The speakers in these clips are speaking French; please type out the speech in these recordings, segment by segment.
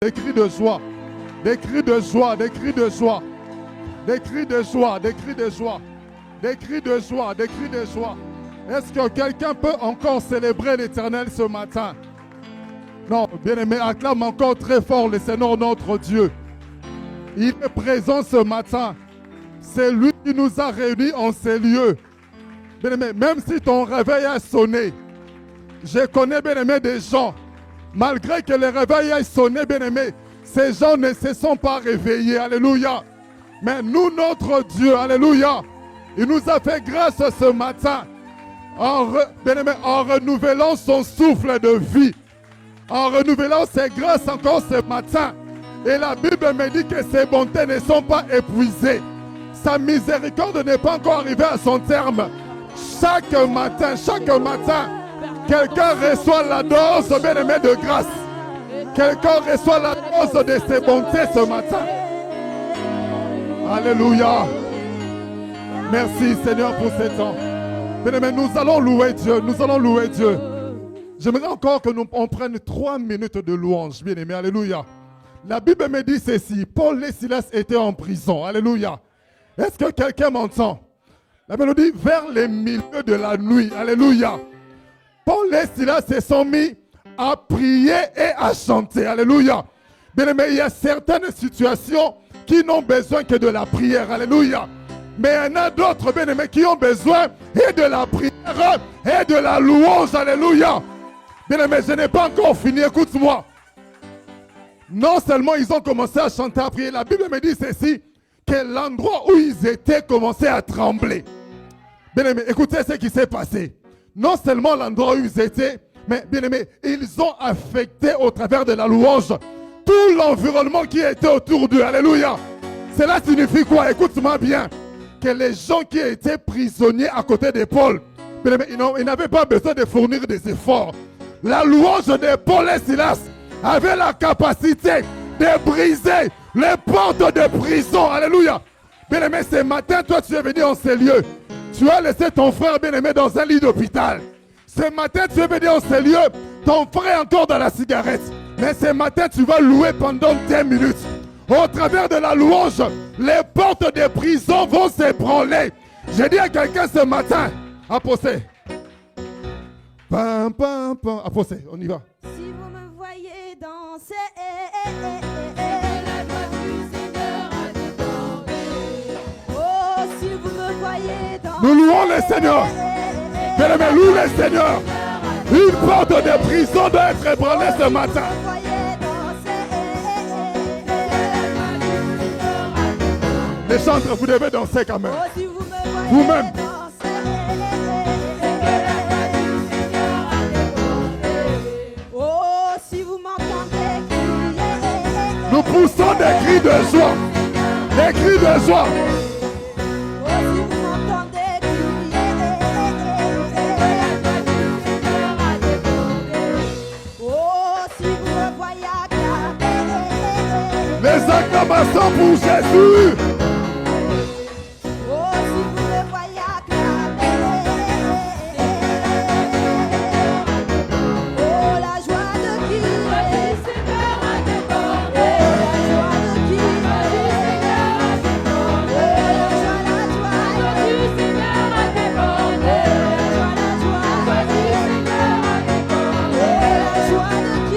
des cris de joie, des cris de joie, des cris de joie, des cris de joie, des cris de joie, des cris de joie, des cris de joie. Est-ce que quelqu'un peut encore célébrer l'Éternel ce matin? Non, bien-aimé, acclame encore très fort le Seigneur notre Dieu. Il est présent ce matin. C'est lui qui nous a réunis en ces lieux. Bien-aimé, même si ton réveil a sonné, je connais, bien-aimé, des gens, malgré que le réveil ait sonné, bien-aimé, ces gens ne se sont pas réveillés. Alléluia. Mais nous, notre Dieu, alléluia, il nous a fait grâce ce matin bien-aimé, en renouvelant son souffle de vie, en renouvelant ses grâces encore ce matin. Et la Bible me dit que ses bontés ne sont pas épuisées. Sa miséricorde n'est pas encore arrivée à son terme. Chaque matin, quelqu'un reçoit la dose, bien-aimé, de grâce. Quelqu'un reçoit la dose de ses bontés ce matin. Alléluia. Merci Seigneur pour ce temps. Bien-aimé, nous allons louer Dieu. Nous allons louer Dieu. J'aimerais encore que on prenne 3 minutes de louange. Bien-aimé, alléluia. La Bible me dit ceci. Paul et Silas étaient en prison. Alléluia. Est-ce que quelqu'un m'entend? La Bible dit vers les milieux de la nuit. Alléluia. Paul et Silas se sont mis à prier et à chanter. Alléluia. Bien-aimé, il y a certaines situations qui n'ont besoin que de la prière. Alléluia. Mais il y en a d'autres, bien-aimés, qui ont besoin et de la prière et de la louange. Alléluia. Bien-aimés, je n'ai pas encore fini. Écoute-moi. Non seulement ils ont commencé à chanter, à prier. La Bible me dit ceci, que l'endroit où ils étaient commençait à trembler. Bien-aimés, écoutez ce qui s'est passé. Non seulement l'endroit où ils étaient, mais bien-aimés, ils ont affecté au travers de la louange tout l'environnement qui était autour d'eux. Alléluia. Cela signifie quoi? Écoute-moi bien. Que les gens qui étaient prisonniers à côté de Paul, ils n'avaient pas besoin de fournir des efforts. La louange de Paul et Silas avait la capacité de briser les portes de prison. Alléluia. Bien-aimé, ce matin, toi, tu es venu en ces lieux. Tu as laissé ton frère bien-aimé dans un lit d'hôpital. Ce matin, tu es venu en ces lieux. Ton frère est encore dans la cigarette. Mais ce matin, tu vas louer pendant 10 minutes. Au travers de la louange, les portes des prisons vont s'ébranler. J'ai dit à quelqu'un ce matin, apostez. Pam, pam, pam. Apostez, on y va. Si vous me voyez danser, la joie du Seigneur a débordé. oh, si vous me voyez danser, Nous louons le Seigneur. Bien-aimé, loue le Seigneur. Une porte de prison doit être ébranlée ce matin. Les chantres, vous devez danser quand même. oh, si vous me voyez Vous-même. danser, oh, si vous m'entendez crier, Nous poussons des cris de joie. Des cris de joie. oh, si vous m'entendez crier, oh, si vous me voyez acclamer, Les acclamations pour Jésus. oh, si vous me voyez acclamer, oh, la joie de qui, Le Seigneur a débordé. la joie de qui,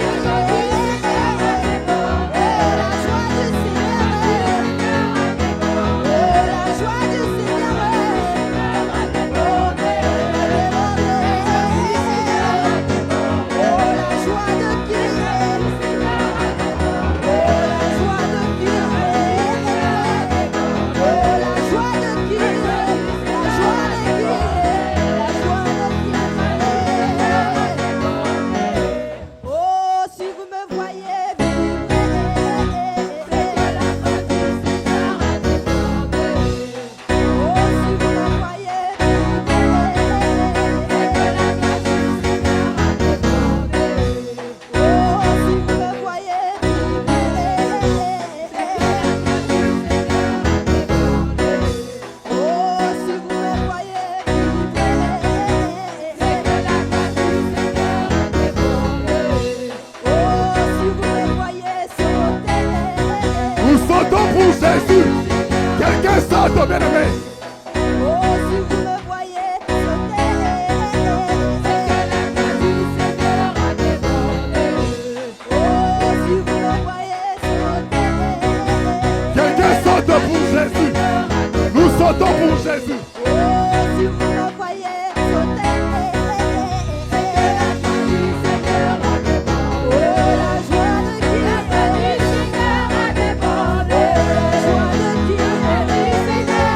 saute, bien-aimé. Oh, si vous me voyez sauter, oh, si vous me voyez sauter, Quelqu'un saute pour Jésus. Nous sautons pour Jésus. oh, si vous me voyez sauter, oh, la joie de qui, la joie de qui, la joie,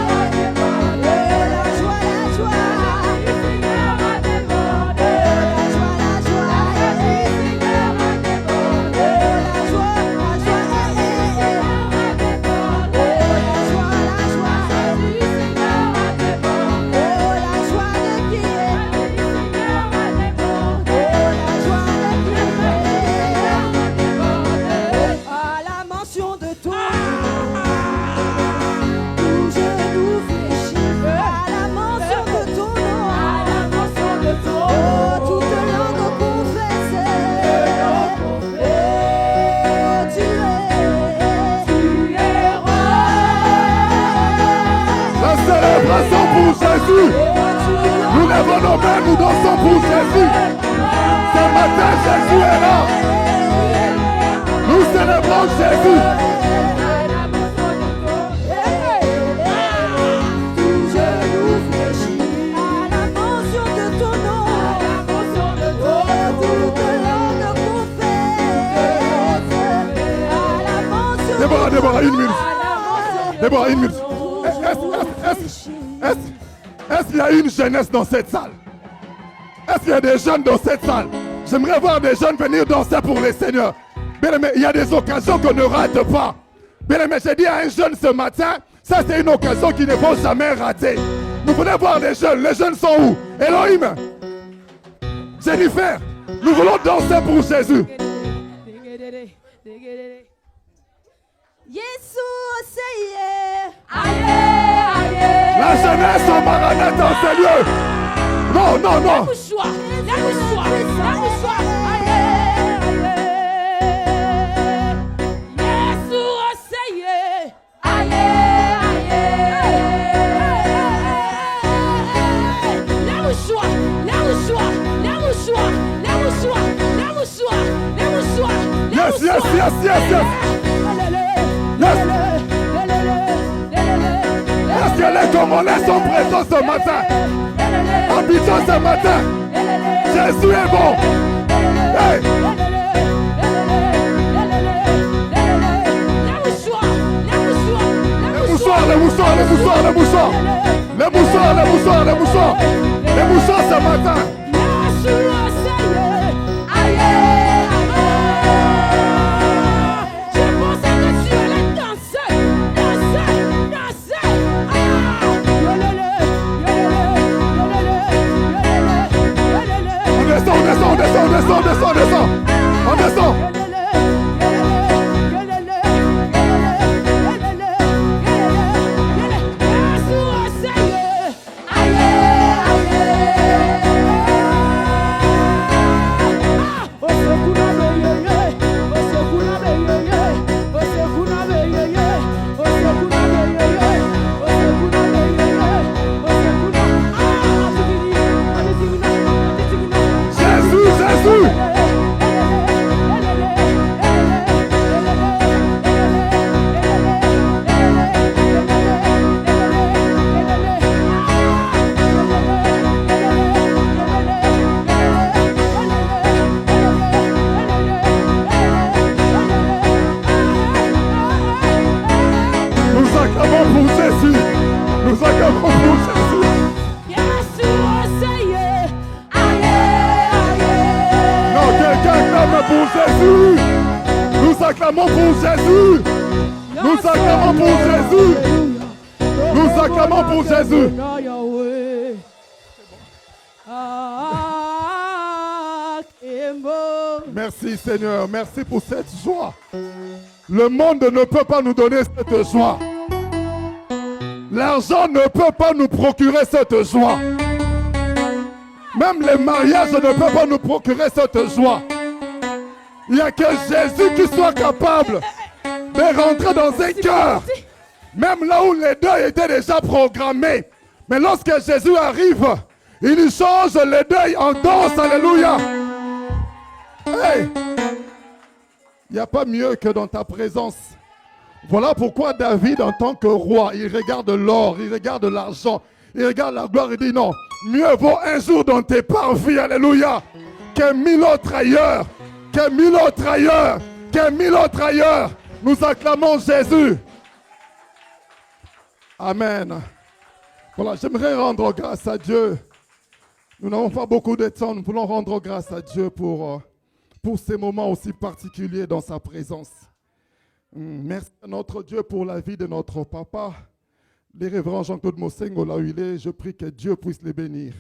Jésus. Nous lèvons nos mains, nous dansons pour Jésus. Ce matin, Jésus est là. Nous célébrons Jésus. Déborah, une minute. Déborah, une minute. Est-ce qu'il y a une jeunesse dans cette salle? Est-ce qu'il y a des jeunes dans cette salle? J'aimerais voir des jeunes venir danser pour les seigneurs. Bien aimé, il y a des occasions qu'on ne rate pas. Bien aimé, j'ai dit à un jeune ce matin, ça c'est une occasion qu'il ne faut jamais rater. Nous voulons voir des jeunes. Les jeunes sont où? Elohim, Jennifer, nous voulons danser pour Jésus. La jeunesse en Maranatha dans ces lieux. Non, non, non. Yes, yes, yes, yes, yes. Yes. Est-ce que les Congolais sont présents ce matin? Abidjan ce matin. Jésus est bon. Hey. Les mouchoirs ce matin. On descend. Nous acclamons pour Jésus. Nous acclamons pour Jésus. Nous acclamons pour Jésus. Merci Seigneur, merci pour cette joie. Le monde ne peut pas nous donner cette joie. L'argent ne peut pas nous procurer cette joie. Même les mariages ne peuvent pas nous procurer cette joie. Il n'y a que Jésus qui soit capable de rentrer dans un cœur Même là où les deuils étaient déjà programmés. Mais lorsque Jésus arrive, il change les deuils en danse. Alléluia. Hey! Il n'y a pas mieux que dans ta présence. Voilà pourquoi David, en tant que roi, il regarde l'or, il regarde l'argent, il regarde la gloire, il dit non, mieux vaut un jour dans tes parvis, alléluia, que 1000 autres ailleurs, que 1000 autres ailleurs, que 1000 autres ailleurs. Nous acclamons Jésus. Amen. Voilà, j'aimerais rendre grâce à Dieu. Nous n'avons pas beaucoup de temps, nous voulons rendre grâce à Dieu pour ces moments aussi particuliers dans sa présence. Merci à notre Dieu pour la vie de notre papa, les révérends Jean-Claude Mosengo, là où il est. Je prie que Dieu puisse les bénir.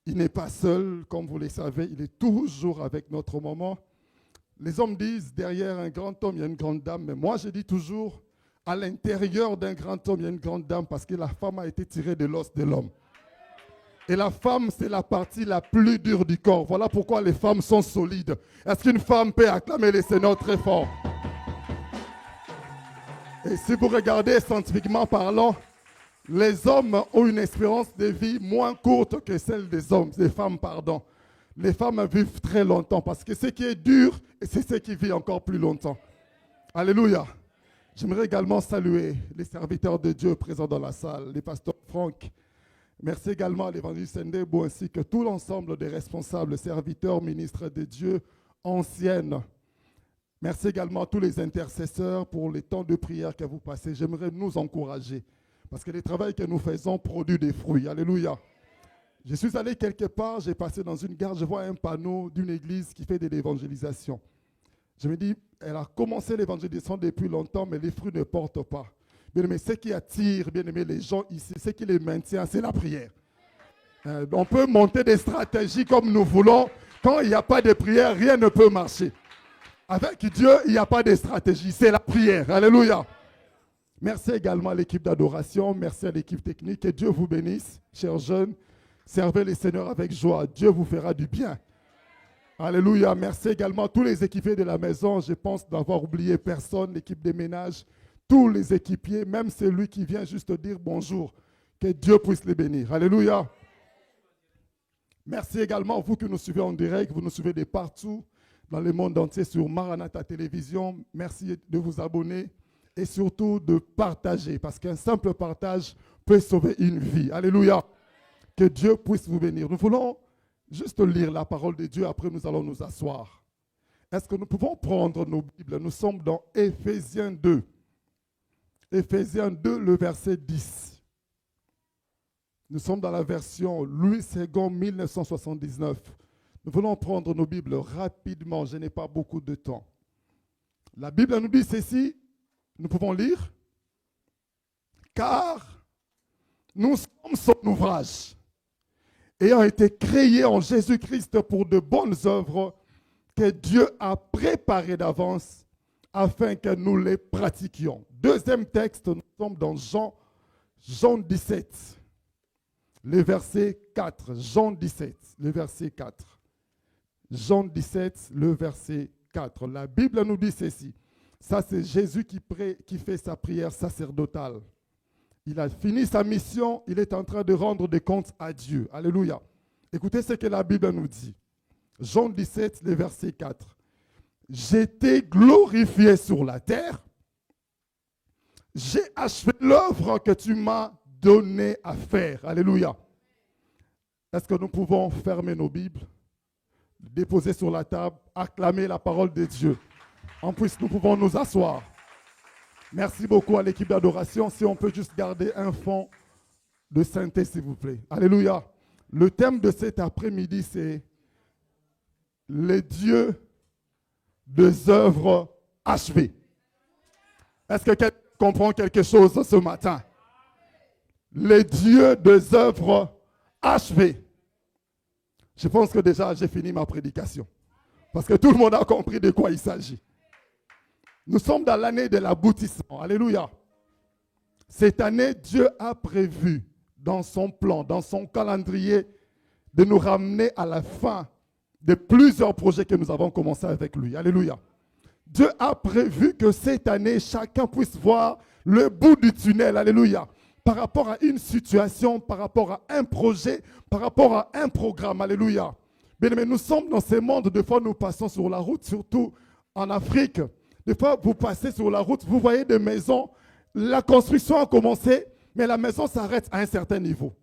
Il n'est pas seul, comme vous le savez, il est toujours avec notre maman. Les hommes disent, derrière un grand homme, il y a une grande dame. Mais moi, je dis toujours, à l'intérieur d'un grand homme, il y a une grande dame parce que la femme a été tirée de l'os de l'homme. Et la femme, c'est la partie la plus dure du corps. Voilà pourquoi les femmes sont solides. Est-ce qu'une femme peut acclamer les Seigneurs très fort? Et si vous regardez scientifiquement parlant, les hommes ont une espérance de vie moins courte que celle des femmes, pardon. Les femmes vivent très longtemps parce que ce qui est dur, c'est ce qui vit encore plus longtemps. Alléluia. J'aimerais également saluer les serviteurs de Dieu présents dans la salle, les pasteurs Franck. Merci également à l'évangéliste Ndebo ainsi que tout l'ensemble des responsables, serviteurs, ministres de Dieu, anciennes. Merci également à tous les intercesseurs pour les temps de prière que vous passez. J'aimerais nous encourager parce que le travail que nous faisons produit des fruits. Alléluia. Je suis allé quelque part, j'ai passé dans une gare, je vois un panneau d'une église qui fait de l'évangélisation. Je me dis, elle a commencé l'évangélisation depuis longtemps, mais les fruits ne portent pas. Bien aimé, ce qui attire, bien aimé, les gens ici, ce qui les maintient, c'est la prière. On peut monter des stratégies comme nous voulons. Quand il n'y a pas de prière, rien ne peut marcher. Avec Dieu, il n'y a pas de stratégie, c'est la prière. Alléluia. Merci également à l'équipe d'adoration, merci à l'équipe technique. Que Dieu vous bénisse, chers jeunes. Servez les Seigneurs avec joie. Dieu vous fera du bien. Alléluia. Merci également à tous les équipiers de la maison. Je pense d'avoir oublié personne, l'équipe des ménages, tous les équipiers, même celui qui vient juste dire bonjour. Que Dieu puisse les bénir. Alléluia. Merci également à vous qui nous suivez en direct. Vous nous suivez de partout dans le monde entier sur Maranatha Télévision. Merci de vous abonner et surtout de partager parce qu'un simple partage peut sauver une vie. Alléluia. Que Dieu puisse vous bénir. Nous voulons juste lire la parole de Dieu, après nous allons nous asseoir. Est-ce que nous pouvons prendre nos Bibles? Nous sommes dans Éphésiens 2. Éphésiens 2, le verset 10. Nous sommes dans la version Louis II 1979. Nous voulons prendre nos Bibles rapidement, je n'ai pas beaucoup de temps. La Bible nous dit ceci, nous pouvons lire. Car nous sommes son ouvrage, ayant été créés en Jésus-Christ pour de bonnes œuvres que Dieu a préparées d'avance afin que nous les pratiquions. Deuxième texte, nous sommes dans Jean 17, le verset 4. Jean 17, le verset 4. Jean 17, le verset 4. La Bible nous dit ceci. Ça, c'est Jésus qui fait sa prière sacerdotale. Il a fini sa mission, il est en train de rendre des comptes à Dieu. Alléluia. Écoutez ce que la Bible nous dit. Jean 17, le verset 4. J'étais glorifié sur la terre. J'ai achevé l'œuvre que tu m'as donné à faire. Alléluia. Est-ce que nous pouvons fermer nos Bibles, déposer sur la table, acclamer la parole de Dieu? En plus, nous pouvons nous asseoir. Merci beaucoup à l'équipe d'adoration. Si on peut juste garder un fond de sainteté, s'il vous plaît. Alléluia. Le thème de cet après-midi, c'est les dieux des œuvres achevées. Est-ce que quelqu'un comprend quelque chose ce matin? Les dieux des œuvres achevées. Je pense que déjà j'ai fini ma prédication. Parce que tout le monde a compris de quoi il s'agit. Nous sommes dans l'année de l'aboutissement. Alléluia. Cette année, Dieu a prévu dans son plan, dans son calendrier, de nous ramener à la fin de plusieurs projets que nous avons commencé avec lui. Alléluia. Dieu a prévu que cette année, chacun puisse voir le bout du tunnel, alléluia, par rapport à une situation, par rapport à un projet, par rapport à un programme, alléluia. Bien-aimés, nous sommes dans ce monde, des fois nous passons sur la route, surtout en Afrique. Des fois, vous passez sur la route, vous voyez des maisons, la construction a commencé, mais la maison s'arrête à un certain niveau.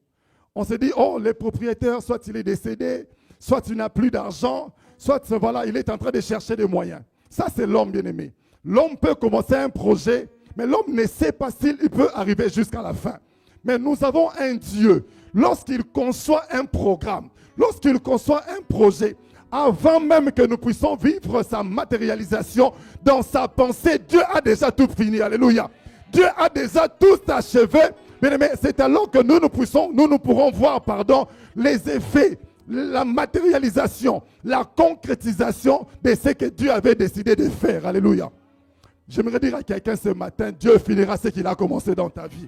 On se dit, oh, les propriétaires, soit il est décédé, soit il n'a plus d'argent, soit voilà, il est en train de chercher des moyens. Ça, c'est l'homme bien-aimé. L'homme peut commencer un projet, mais l'homme ne sait pas s'il peut arriver jusqu'à la fin. Mais nous avons un Dieu. Lorsqu'il conçoit un programme, lorsqu'il conçoit un projet, avant même que nous puissions vivre sa matérialisation dans sa pensée, Dieu a déjà tout fini. Alléluia. Dieu a déjà tout achevé. Mais c'est alors que nous pourrons voir, les effets, la matérialisation, la concrétisation de ce que Dieu avait décidé de faire. Alléluia. J'aimerais dire à quelqu'un ce matin, Dieu finira ce qu'il a commencé dans ta vie.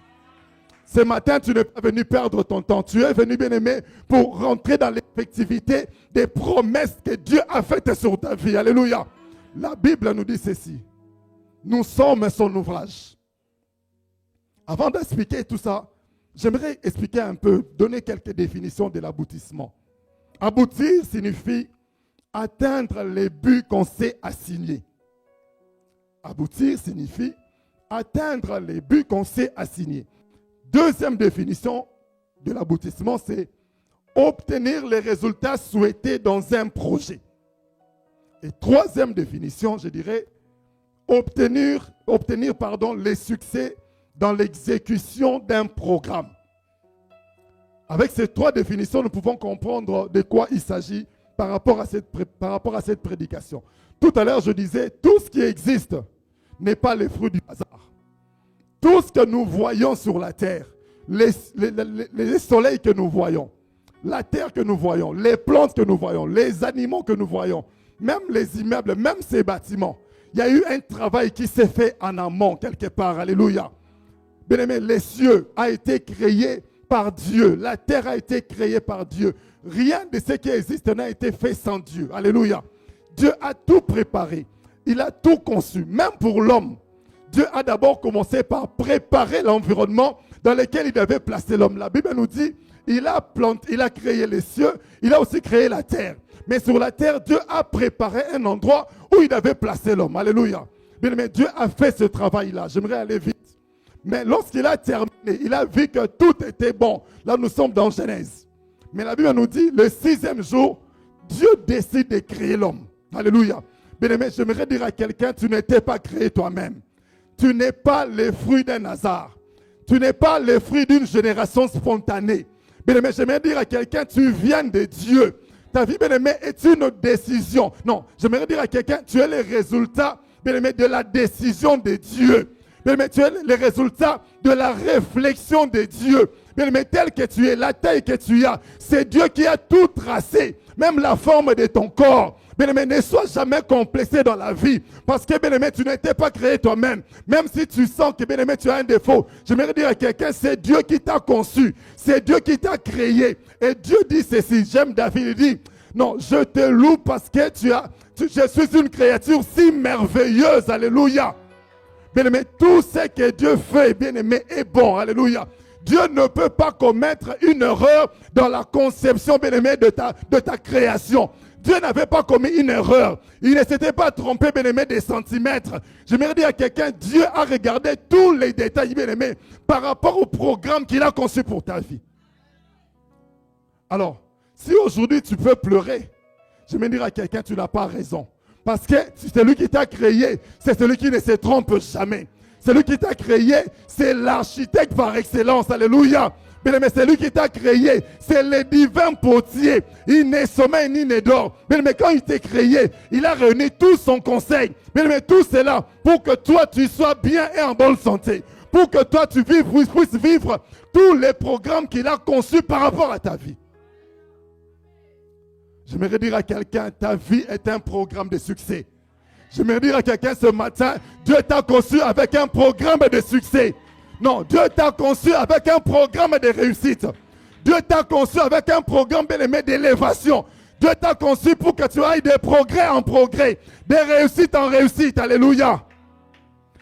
Ce matin, tu n'es pas venu perdre ton temps. Tu es venu, bien-aimé, pour rentrer dans l'effectivité des promesses que Dieu a faites sur ta vie. Alléluia. La Bible nous dit ceci. Nous sommes son ouvrage. Avant d'expliquer tout ça, j'aimerais expliquer un peu, donner quelques définitions de l'aboutissement. Aboutir signifie atteindre les buts qu'on s'est assignés. Aboutir signifie atteindre les buts qu'on s'est assignés. Deuxième définition de l'aboutissement, c'est obtenir les résultats souhaités dans un projet. Et troisième définition, je dirais, obtenir les succès dans l'exécution d'un programme. Avec ces trois définitions, nous pouvons comprendre de quoi il s'agit par rapport à cette prédication. Tout à l'heure, je disais, tout ce qui existe n'est pas le fruit du hasard. Tout ce que nous voyons sur la terre, les soleils que nous voyons, la terre que nous voyons, les plantes que nous voyons, les animaux que nous voyons, même les immeubles, même ces bâtiments, il y a eu un travail qui s'est fait en amont quelque part. Alléluia. Bien-aimé, les cieux ont été créés par Dieu. La terre a été créée par Dieu. Rien de ce qui existe n'a été fait sans Dieu. Alléluia. Dieu a tout préparé. Il a tout conçu. Même pour l'homme, Dieu a d'abord commencé par préparer l'environnement dans lequel il devait placer l'homme. La Bible nous dit, il a créé les cieux, il a aussi créé la terre. Mais sur la terre, Dieu a préparé un endroit où il devait placer l'homme. Alléluia. Bien, mais Dieu a fait ce travail-là. J'aimerais aller vite. Mais lorsqu'il a terminé, il a vu que tout était bon. Là, nous sommes dans Genèse. Mais la Bible nous dit, le 6e jour, Dieu décide de créer l'homme. Alléluia. Bien-aimé, j'aimerais dire à quelqu'un, tu n'étais pas créé toi-même. Tu n'es pas le fruit d'un hasard. Tu n'es pas le fruit d'une génération spontanée. Bien-aimé, j'aimerais dire à quelqu'un, tu viens de Dieu. Ta vie, bien-aimé, est une décision. Non, j'aimerais dire à quelqu'un, tu es le résultat, bien-aimé, de la décision de Dieu. Bien-aimé, tu es le résultat de la réflexion de Dieu. Bien-aimé, tel que tu es, la taille que tu as, c'est Dieu qui a tout tracé, même la forme de ton corps. Bien-aimé, ne sois jamais complexé dans la vie. Parce que, bien-aimé, tu n'étais pas créé toi-même. Même si tu sens que, bien-aimé, tu as un défaut. J'aimerais dire à quelqu'un, c'est Dieu qui t'a conçu. C'est Dieu qui t'a créé. Et Dieu dit ceci. J'aime David, il dit, non, je te loue parce que je suis une créature si merveilleuse. Alléluia. Bien-aimé, tout ce que Dieu fait, bien-aimé, est bon. Alléluia. Dieu ne peut pas commettre une erreur dans la conception, bien-aimé, de ta création. Dieu n'avait pas commis une erreur. Il ne s'était pas trompé, bien-aimé, des centimètres. J'aimerais dire à quelqu'un, Dieu a regardé tous les détails, bien-aimé, par rapport au programme qu'il a conçu pour ta vie. Alors, si aujourd'hui tu peux pleurer, j'aimerais dire à quelqu'un, tu n'as pas raison. Parce que celui qui t'a créé, c'est celui qui ne se trompe jamais. Celui qui t'a créé, c'est l'architecte par excellence. Alléluia. Bien aimé, c'est lui qui t'a créé. C'est le divin potier. Il n'est sommeil ni ne dort. Bien aimé, quand il t'a créé, il a réuni tout son conseil. Bien aimé, tout cela pour que toi, tu sois bien et en bonne santé. Pour que toi, tu puisses vivre tous les programmes qu'il a conçus par rapport à ta vie. J'aimerais dire à quelqu'un, ta vie est un programme de succès. J'aimerais dire à quelqu'un ce matin, Dieu t'a conçu avec un programme de succès. Non, Dieu t'a conçu avec un programme de réussite. Dieu t'a conçu avec un programme, bien aimé, d'élévation. Dieu t'a conçu pour que tu ailles de progrès en progrès, de réussite en réussite. Alléluia.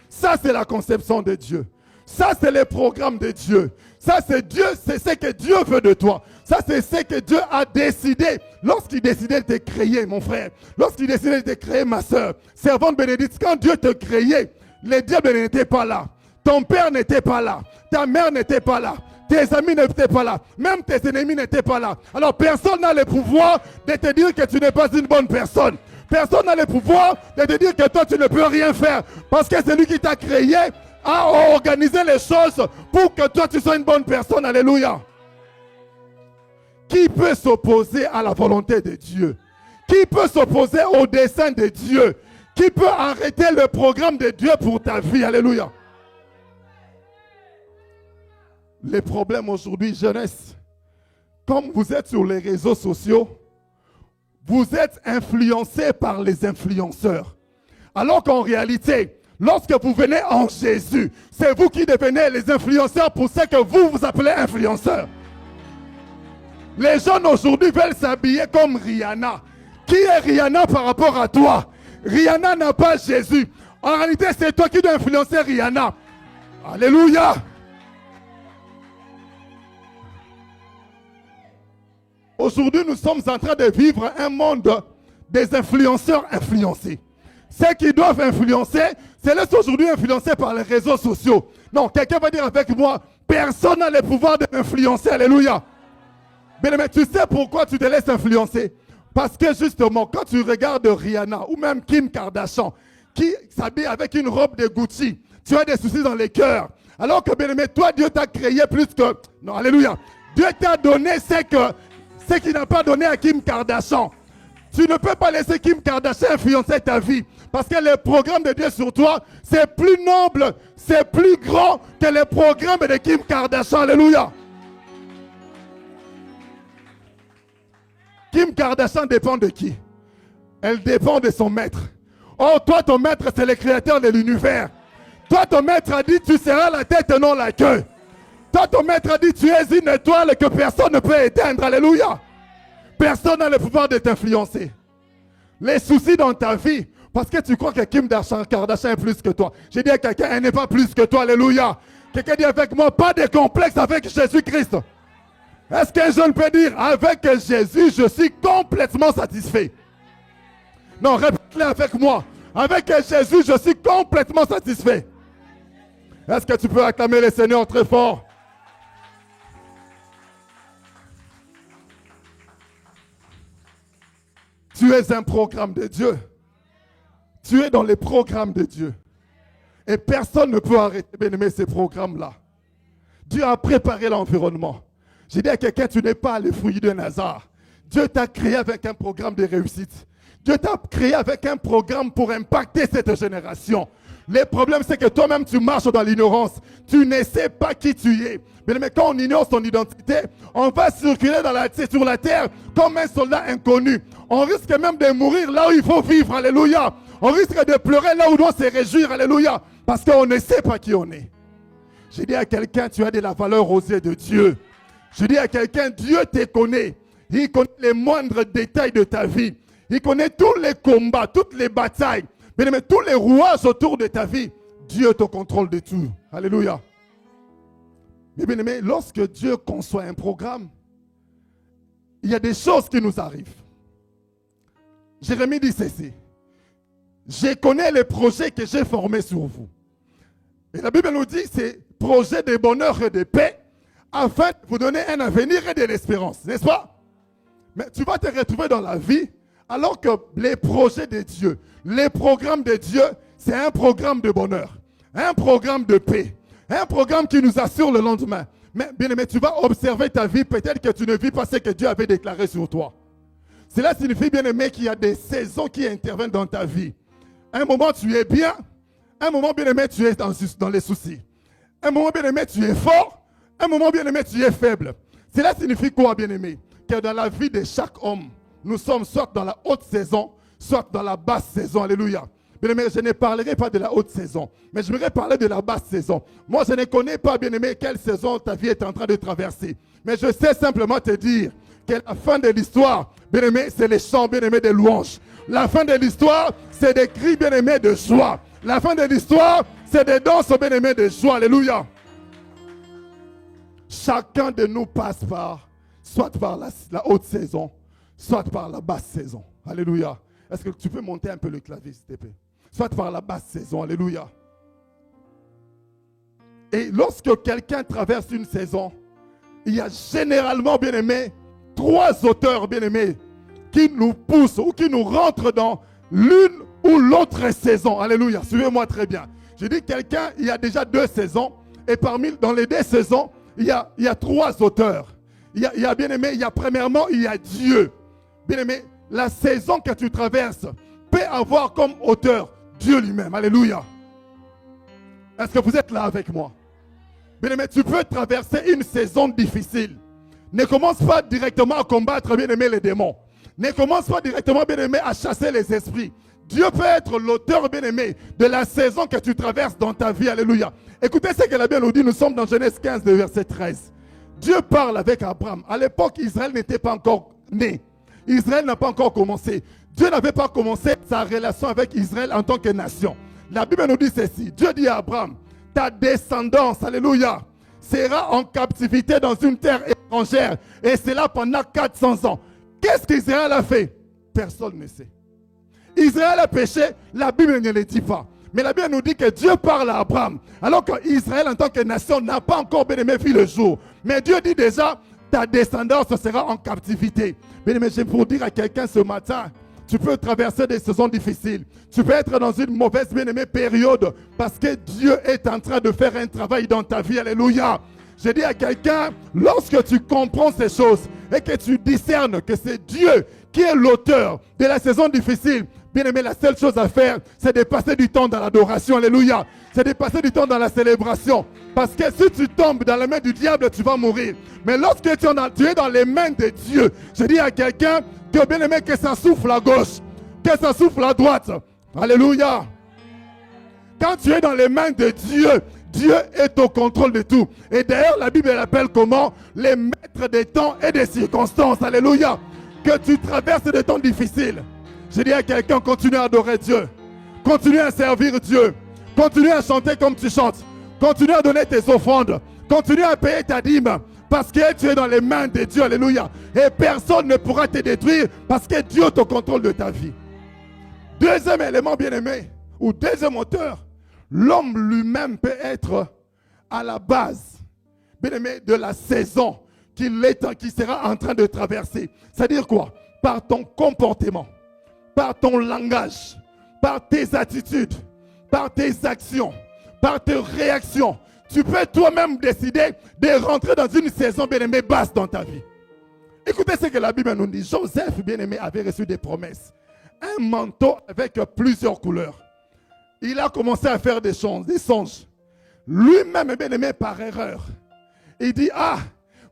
Ça, c'est la conception de Dieu. Ça, c'est le programme de Dieu. Ça, c'est Dieu, c'est ce que Dieu veut de toi. Ça, c'est ce que Dieu a décidé. Lorsqu'il décidait de te créer, mon frère. Lorsqu'il décidait de te créer, ma soeur. Servante Bénédicte, quand Dieu te créait, le diable n'était pas là. Ton père n'était pas là. Ta mère n'était pas là. Tes amis n'étaient pas là. Même tes ennemis n'étaient pas là. Alors, personne n'a le pouvoir de te dire que tu n'es pas une bonne personne. Personne n'a le pouvoir de te dire que toi, tu ne peux rien faire. Parce que celui qui t'a créé a organisé les choses pour que toi, tu sois une bonne personne. Alléluia. Qui peut s'opposer à la volonté de Dieu? Qui peut s'opposer au dessein de Dieu? Qui peut arrêter le programme de Dieu pour ta vie? Alléluia. Les problèmes aujourd'hui, jeunesse, comme vous êtes sur les réseaux sociaux, vous êtes influencés par les influenceurs. Alors qu'en réalité, lorsque vous venez en Jésus, c'est vous qui devenez les influenceurs pour ce que vous appelez influenceurs. Les jeunes aujourd'hui veulent s'habiller comme Rihanna. Qui est Rihanna par rapport à toi? Rihanna n'a pas Jésus. En réalité, c'est toi qui dois influencer Rihanna. Alléluia. Aujourd'hui, nous sommes en train de vivre un monde des influenceurs influencés. Ceux qui doivent influencer, c'est laissent aujourd'hui influencés par les réseaux sociaux. Non, quelqu'un va dire avec moi, personne n'a le pouvoir de m'influencer. Alléluia. Mais tu sais pourquoi tu te laisses influencer? Parce que justement, quand tu regardes Rihanna ou même Kim Kardashian, qui s'habille avec une robe de Gucci, tu as des soucis dans les cœurs. Alors que, bien aimé, toi, Dieu t'a créé plus que... Non, alléluia. Dieu t'a donné ce qu'il n'a pas donné à Kim Kardashian. Tu ne peux pas laisser Kim Kardashian influencer ta vie. Parce que le programme de Dieu sur toi, c'est plus noble, c'est plus grand que le programme de Kim Kardashian. Alléluia. Kim Kardashian dépend de qui? Elle dépend de son maître. Oh, toi, ton maître, c'est le créateur de l'univers. Toi, ton maître a dit, tu seras la tête et non la queue. Toi, ton maître a dit, tu es une étoile que personne ne peut éteindre. Alléluia. Personne n'a le pouvoir de t'influencer. Les soucis dans ta vie, parce que tu crois que Kim Kardashian est plus que toi. J'ai dit à quelqu'un, elle n'est pas plus que toi. Alléluia. Quelqu'un dit avec moi, pas de complexe avec Jésus-Christ. Est-ce qu'un jeune peut dire, avec Jésus, je suis complètement satisfait? Non, répète-le avec moi. Avec Jésus, je suis complètement satisfait. Est-ce que tu peux acclamer le Seigneur très fort? Tu es un programme de Dieu. Tu es dans les programmes de Dieu. Et personne ne peut arrêter, bien aimé, ces programmes-là. Dieu a préparé l'environnement. J'ai dit à quelqu'un, tu n'es pas le fruit d'un hasard. Dieu t'a créé avec un programme de réussite. Dieu t'a créé avec un programme pour impacter cette génération. Le problème, c'est que toi-même, tu marches dans l'ignorance. Tu ne sais pas qui tu es. Mais quand on ignore son identité, on va circuler sur la terre comme un soldat inconnu. On risque même de mourir là où il faut vivre. Alléluia. On risque de pleurer là où on doit se réjouir. Alléluia. Parce qu'on ne sait pas qui on est. J'ai dit à quelqu'un, tu as de la valeur aux yeux de Dieu. Je dis à quelqu'un, Dieu te connaît. Il connaît les moindres détails de ta vie. Il connaît tous les combats, toutes les batailles. Mais tous les rouages autour de ta vie. Dieu te contrôle de tout. Alléluia. Mais bien aimé, lorsque Dieu conçoit un programme, il y a des choses qui nous arrivent. Jérémie dit ceci. Je connais les projets que j'ai formés sur vous. Et la Bible nous dit, c'est projet de bonheur et de paix, afin de vous donner un avenir et de l'espérance, n'est-ce pas? Mais tu vas te retrouver dans la vie, alors que les projets de Dieu, les programmes de Dieu, c'est un programme de bonheur, un programme de paix, un programme qui nous assure le lendemain. Mais bien aimé, tu vas observer ta vie, peut-être que tu ne vis pas ce que Dieu avait déclaré sur toi. Cela signifie, bien aimé, qu'il y a des saisons qui interviennent dans ta vie. Un moment, tu es bien. Un moment, bien aimé, tu es dans les soucis. Un moment, bien aimé, tu es fort. Un moment, bien aimé, tu es faible. Cela signifie quoi, bien aimé? Que dans la vie de chaque homme, nous sommes soit dans la haute saison, soit dans la basse saison. Alléluia. Bien aimé, je ne parlerai pas de la haute saison, mais je voudrais parler de la basse saison. Moi, je ne connais pas, bien aimé, quelle saison ta vie est en train de traverser. Mais je sais simplement te dire que la fin de l'histoire, bien aimé, c'est les chants, bien aimé, des louanges. La fin de l'histoire, c'est des cris, bien aimé, de joie. La fin de l'histoire, c'est des danses, bien aimé, de joie. Alléluia. chacun de nous passe par, soit par la haute saison, soit par la basse saison. Alléluia. Est-ce que tu peux monter un peu le clavier, s'il te plaît? Soit par la basse saison. Alléluia. Et lorsque quelqu'un traverse une saison, il y a généralement, bien aimé, 3 auteurs, bien aimés, qui nous poussent ou qui nous rentrent dans l'une ou l'autre saison. Alléluia. Suivez-moi très bien. Je dis quelqu'un, il y a déjà 2 saisons. Et dans les 2 saisons, il y a 3 auteurs. Il y a, bien aimé, premièrement, il y a Dieu. Bien aimé, la saison que tu traverses peut avoir comme auteur Dieu lui-même. Alléluia. Est-ce que vous êtes là avec moi? Bien aimé, tu peux traverser une saison difficile. Ne commence pas directement à combattre, bien aimé, les démons. Ne commence pas directement, bien aimé, à chasser les esprits. Dieu peut être l'auteur, bien aimé, de la saison que tu traverses dans ta vie. Alléluia. Écoutez ce que la Bible nous dit. Nous sommes dans Genèse 15, verset 13. Dieu parle avec Abraham. À l'époque, Israël n'était pas encore né. Israël n'a pas encore commencé. Dieu n'avait pas commencé sa relation avec Israël en tant que nation. La Bible nous dit ceci. Dieu dit à Abraham, ta descendance, alléluia, sera en captivité dans une terre étrangère. Et c'est là pendant 400 ans. Qu'est-ce qu'Israël a fait? Personne ne sait. Israël a péché, la Bible ne le dit pas. Mais la Bible nous dit que Dieu parle à Abraham. Alors qu'Israël en tant que nation n'a pas encore, bien aimé, vu le jour. Mais Dieu dit déjà, ta descendance sera en captivité. Bien aimé, je veux dire à quelqu'un ce matin, tu peux traverser des saisons difficiles. Tu peux être dans une mauvaise, bien aimée, période parce que Dieu est en train de faire un travail dans ta vie. Alléluia. Je dis à quelqu'un, lorsque tu comprends ces choses et que tu discernes que c'est Dieu qui est l'auteur de la saison difficile, bien aimé, la seule chose à faire, c'est de passer du temps dans l'adoration. Alléluia. C'est de passer du temps dans la célébration. Parce que si tu tombes dans les mains du diable, tu vas mourir. Mais lorsque tu es dans les mains de Dieu, je dis à quelqu'un que, bien aimé, que ça souffle à gauche, que ça souffle à droite. Alléluia. Quand tu es dans les mains de Dieu, Dieu est au contrôle de tout. Et d'ailleurs, la Bible l'appelle comment? Les maîtres des temps et des circonstances. Alléluia. Que tu traverses des temps difficiles. Je dis à quelqu'un, continue à adorer Dieu. Continue à servir Dieu. Continue à chanter comme tu chantes. Continue à donner tes offrandes. Continue à payer ta dîme. Parce que tu es dans les mains de Dieu. Alléluia. Et personne ne pourra te détruire parce que Dieu est au contrôle de ta vie. Deuxième élément, bien aimé, ou deuxième auteur, l'homme lui-même peut être à la base, bien aimé, de la saison qui sera en train de traverser. C'est-à-dire quoi? Par ton comportement, par ton langage, par tes attitudes, par tes actions, par tes réactions. Tu peux toi-même décider de rentrer dans une saison, bien aimé, basse dans ta vie. Écoutez ce que la Bible nous dit. Joseph, bien aimé, avait reçu des promesses. Un manteau avec plusieurs couleurs. Il a commencé à faire des songes. Lui-même, bien aimé, par erreur. Il dit, ah,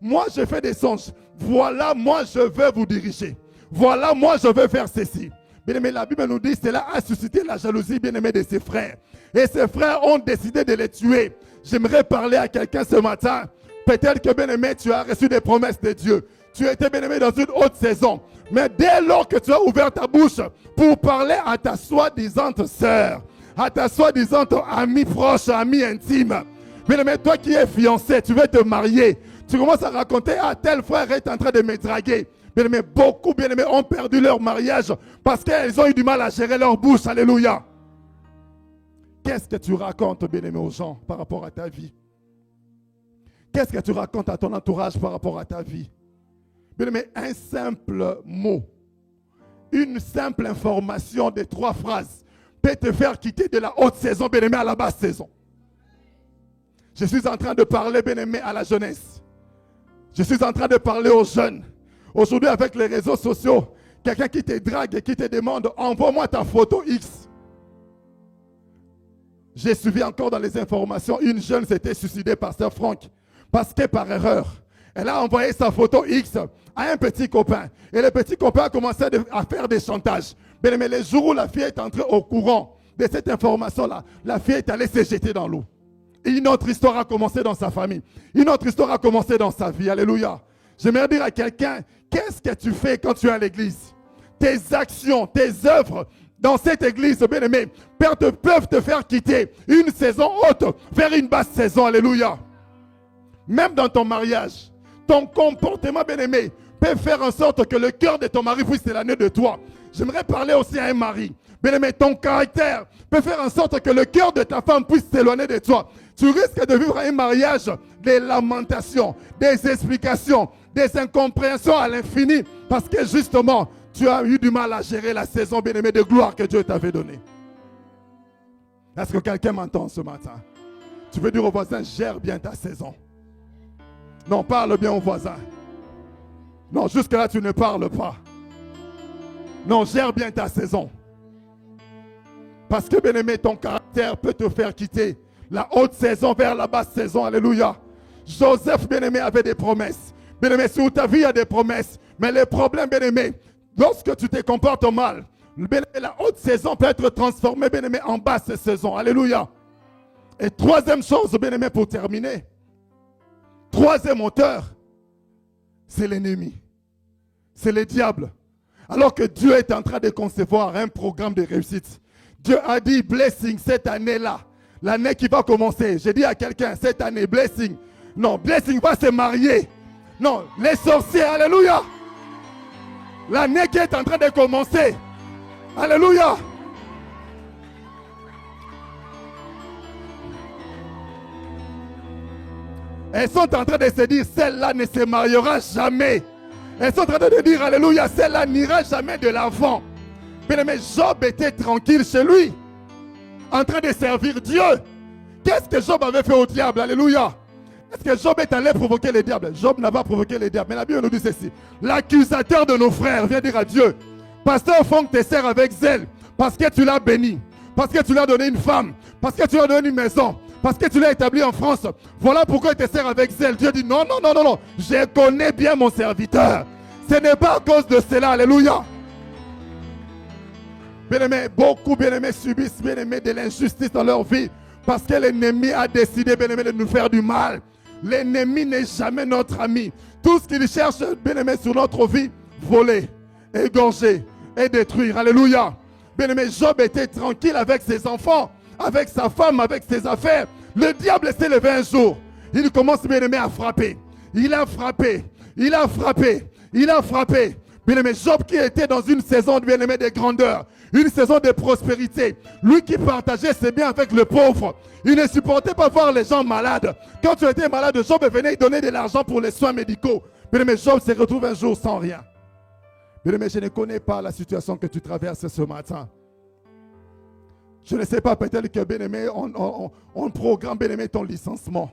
moi je fais des songes. Voilà, moi je veux vous diriger. Voilà, moi je veux faire ceci. Bien aimé, la Bible nous dit, cela a suscité la jalousie, bien aimé, de ses frères. Et ses frères ont décidé de les tuer. J'aimerais parler à quelqu'un ce matin. Peut-être que, bien aimé, tu as reçu des promesses de Dieu. Tu étais, bien aimé, dans une haute saison. Mais dès lors que tu as ouvert ta bouche pour parler à ta soi-disant sœur, à ta soi-disant amie proche, amie intime, bien aimé, toi qui es fiancé, tu veux te marier, tu commences à raconter, ah, tel frère est en train de me draguer. Bien aimé, beaucoup, bien aimé, ont perdu leur mariage parce qu'ils ont eu du mal à gérer leur bouche. Alléluia. Qu'est-ce que tu racontes, bien aimé, aux gens par rapport à ta vie? Qu'est-ce que tu racontes à ton entourage par rapport à ta vie? Bien aimé, un simple mot, une simple information de 3 phrases peut te faire quitter de la haute saison, bien aimé, à la basse saison. Je suis en train de parler, bien aimé, à la jeunesse. Je suis en train de parler aux jeunes. Aujourd'hui, avec les réseaux sociaux, quelqu'un qui te drague et qui te demande, envoie-moi ta photo X. J'ai suivi encore dans les informations, une jeune s'était suicidée par Sœur Franck. Parce que par erreur, elle a envoyé sa photo X à un petit copain. Et le petit copain a commencé à faire des chantages. Mais le jour où la fille est entrée au courant de cette information-là, la fille est allée se jeter dans l'eau. Et une autre histoire a commencé dans sa famille. Une autre histoire a commencé dans sa vie. Alléluia. J'aimerais dire à quelqu'un, qu'est-ce que tu fais quand tu es à l'église? Tes actions, tes œuvres dans cette église, bien aimé, peuvent te faire quitter une saison haute vers une basse saison. Alléluia. Même dans ton mariage, ton comportement, bien-aimé, peut faire en sorte que le cœur de ton mari puisse s'éloigner de toi. J'aimerais parler aussi à un mari. Bien-aimé, ton caractère peut faire en sorte que le cœur de ta femme puisse s'éloigner de toi. Tu risques de vivre un mariage des lamentations, des explications, des incompréhensions à l'infini, parce que justement, tu as eu du mal à gérer la saison, bien-aimé, de gloire que Dieu t'avait donnée. Est-ce que quelqu'un m'entend ce matin? Tu veux dire au voisin, gère bien ta saison. Non, parle bien au voisin. Non, jusque-là, tu ne parles pas. Non, gère bien ta saison. Parce que, bien-aimé, ton caractère peut te faire quitter la haute saison vers la basse saison. Alléluia. Joseph, bien-aimé, avait des promesses. Bien-aimé, sur ta vie, il y a des promesses. Mais les problèmes, bien-aimé, lorsque tu te comportes mal, bien-aimé, la haute saison peut être transformée, bien-aimé, en basse saison. Alléluia. Et troisième chose, bien-aimé, pour terminer. Troisième auteur, c'est l'ennemi. C'est le diable. Alors que Dieu est en train de concevoir un programme de réussite. Dieu a dit blessing cette année-là. L'année qui va commencer. J'ai dit à quelqu'un cette année, blessing. Non, blessing va se marier. Non, les sorciers, alléluia. L'année qui est en train de commencer. Alléluia. Elles sont en train de se dire, celle-là ne se mariera jamais. Elles sont en train de dire, alléluia, celle-là n'ira jamais de l'avant. Mais Job était tranquille chez lui, en train de servir Dieu. Qu'est-ce que Job avait fait au diable? Alléluia. Est-ce que Job est allé provoquer le diable? Job n'a pas provoqué le diable. Mais la Bible nous dit ceci. L'accusateur de nos frères vient dire à Dieu, pasteur Franck te sert avec zèle, parce que tu l'as béni, parce que tu lui as donné une femme, parce que tu lui as donné une maison, parce que tu l'as établi en France. Voilà pourquoi il te sert avec zèle. Dieu dit non, non, non, non, non. Je connais bien mon serviteur. Ce n'est pas à cause de cela. Alléluia. Bien-aimés, beaucoup bien-aimés subissent bien-aimés de l'injustice dans leur vie parce que l'ennemi a décidé bien-aimés de nous faire du mal. L'ennemi n'est jamais notre ami. Tout ce qu'il cherche bien-aimés sur notre vie, voler, égorger et détruire. Alléluia. Bien-aimé, Job était tranquille avec ses enfants, avec sa femme, avec ses affaires. Le diable s'est levé un jour. Il commence bien-aimé à frapper. Il a frappé. Il a frappé. Il a frappé. Bien-aimé, Job qui était dans une saison bien-aimé de grandeur, une saison de prospérité. Lui qui partageait ses biens avec le pauvre. Il ne supportait pas voir les gens malades. Quand tu étais malade, Job venait donner de l'argent pour les soins médicaux. Bien-aimé, Job se retrouve un jour sans rien. Bien-aimé, je ne connais pas la situation que tu traverses ce matin. Je ne sais pas, peut-être que bien-aimé, on programme bien-aimé ton licenciement.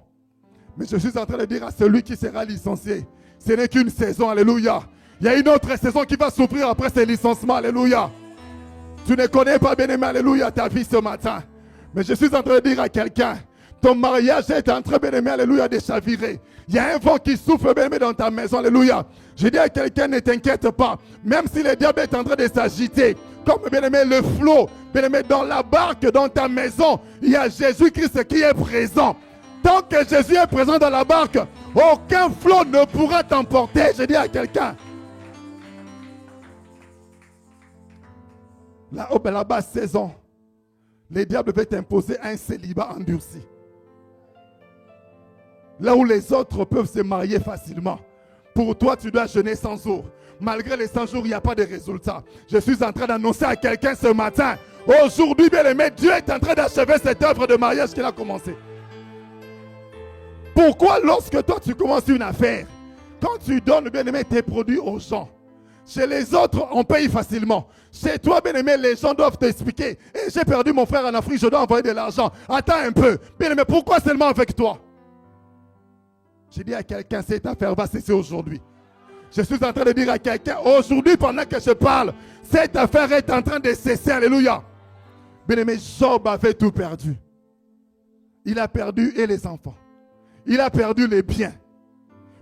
Mais je suis en train de dire à celui qui sera licencié, ce n'est qu'une saison, alléluia. Il y a une autre saison qui va s'ouvrir après ce licenciement, alléluia. Tu ne connais pas, bien-aimé, alléluia, ta vie ce matin. Mais je suis en train de dire à quelqu'un, ton mariage est en train, bien-aimé, alléluia, de chavirer. Il y a un vent qui souffle, bien-aimé, dans ta maison, alléluia. Je dis à quelqu'un, ne t'inquiète pas. Même si le diable est en train de s'agiter, comme, bien-aimé, le flot, bien-aimé, dans la barque, dans ta maison, il y a Jésus-Christ qui est présent. Tant que Jésus est présent dans la barque, aucun flot ne pourra t'emporter. Je dis à quelqu'un. La basse saison, le diable veut t'imposer un célibat endurci. Là où les autres peuvent se marier facilement. Pour toi, tu dois jeûner 100 jours. Malgré les 100 jours, il n'y a pas de résultat. Je suis en train d'annoncer à quelqu'un ce matin. Aujourd'hui, bien aimé, Dieu est en train d'achever cette œuvre de mariage qu'il a commencé. Pourquoi lorsque toi tu commences une affaire, quand tu donnes, bien aimé, tes produits aux gens, chez les autres, on paye facilement. Chez toi, bien aimé, les gens doivent t'expliquer. Et j'ai perdu mon frère en Afrique, je dois envoyer de l'argent. Attends un peu. Bien aimé, pourquoi seulement avec toi? J'ai dit à quelqu'un, cette affaire va cesser aujourd'hui. Je suis en train de dire à quelqu'un, aujourd'hui, pendant que je parle, cette affaire est en train de cesser. Alléluia. Bien aimé, Job avait tout perdu. Il a perdu et les enfants. Il a perdu les biens.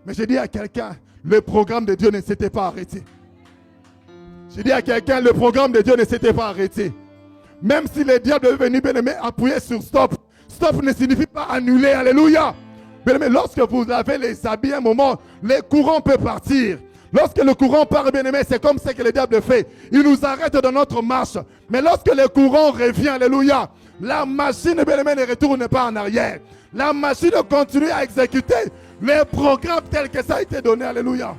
Mais j'ai dit à quelqu'un, le programme de Dieu ne s'était pas arrêté. J'ai dit à quelqu'un, le programme de Dieu ne s'était pas arrêté. Même si le diable est venu, bien aimé, appuyer sur stop. Stop ne signifie pas annuler. Alléluia. Bien aimé, lorsque vous avez les habits, un moment, les courants peuvent partir. Lorsque le courant part, bien aimé, c'est comme ce que le diable fait. Il nous arrête dans notre marche. Mais lorsque le courant revient, alléluia, la machine, bien aimé, ne retourne pas en arrière. La machine continue à exécuter Les programmes tels que ça a été donné. Alléluia.